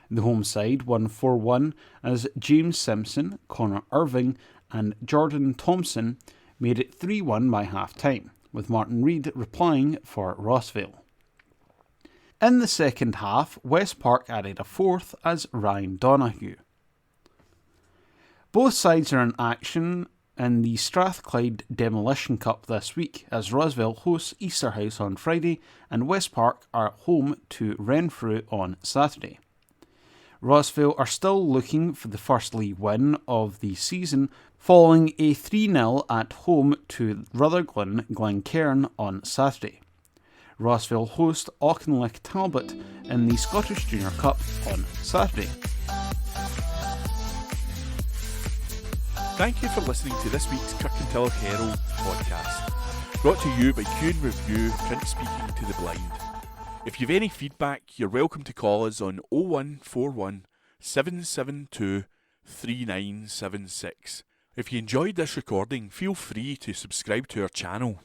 The home side won 4-1 as James Simpson, Connor Irving and Jordan Thompson made it 3-1 by half-time, with Martin Reid replying for Rossvale. In the second half, West Park added a fourth as Ryan Donahue. Both sides are in action in the Strathclyde Demolition Cup this week as Rossvale hosts Easterhouse on Friday and West Park are home to Renfrew on Saturday. Rossvale are still looking for the first league win of the season following a 3-0 at home to Rutherglen Glencairn on Saturday. Rossvale host Auchinleck Talbot in the Scottish Junior Cup on Saturday. Thank you for listening to this week's Kirkintilloch Herald podcast, brought to you by Iain Review, print speaking to the blind. If you've any feedback, you're welcome to call us on 0141 772 3976. If you enjoyed this recording, feel free to subscribe to our channel.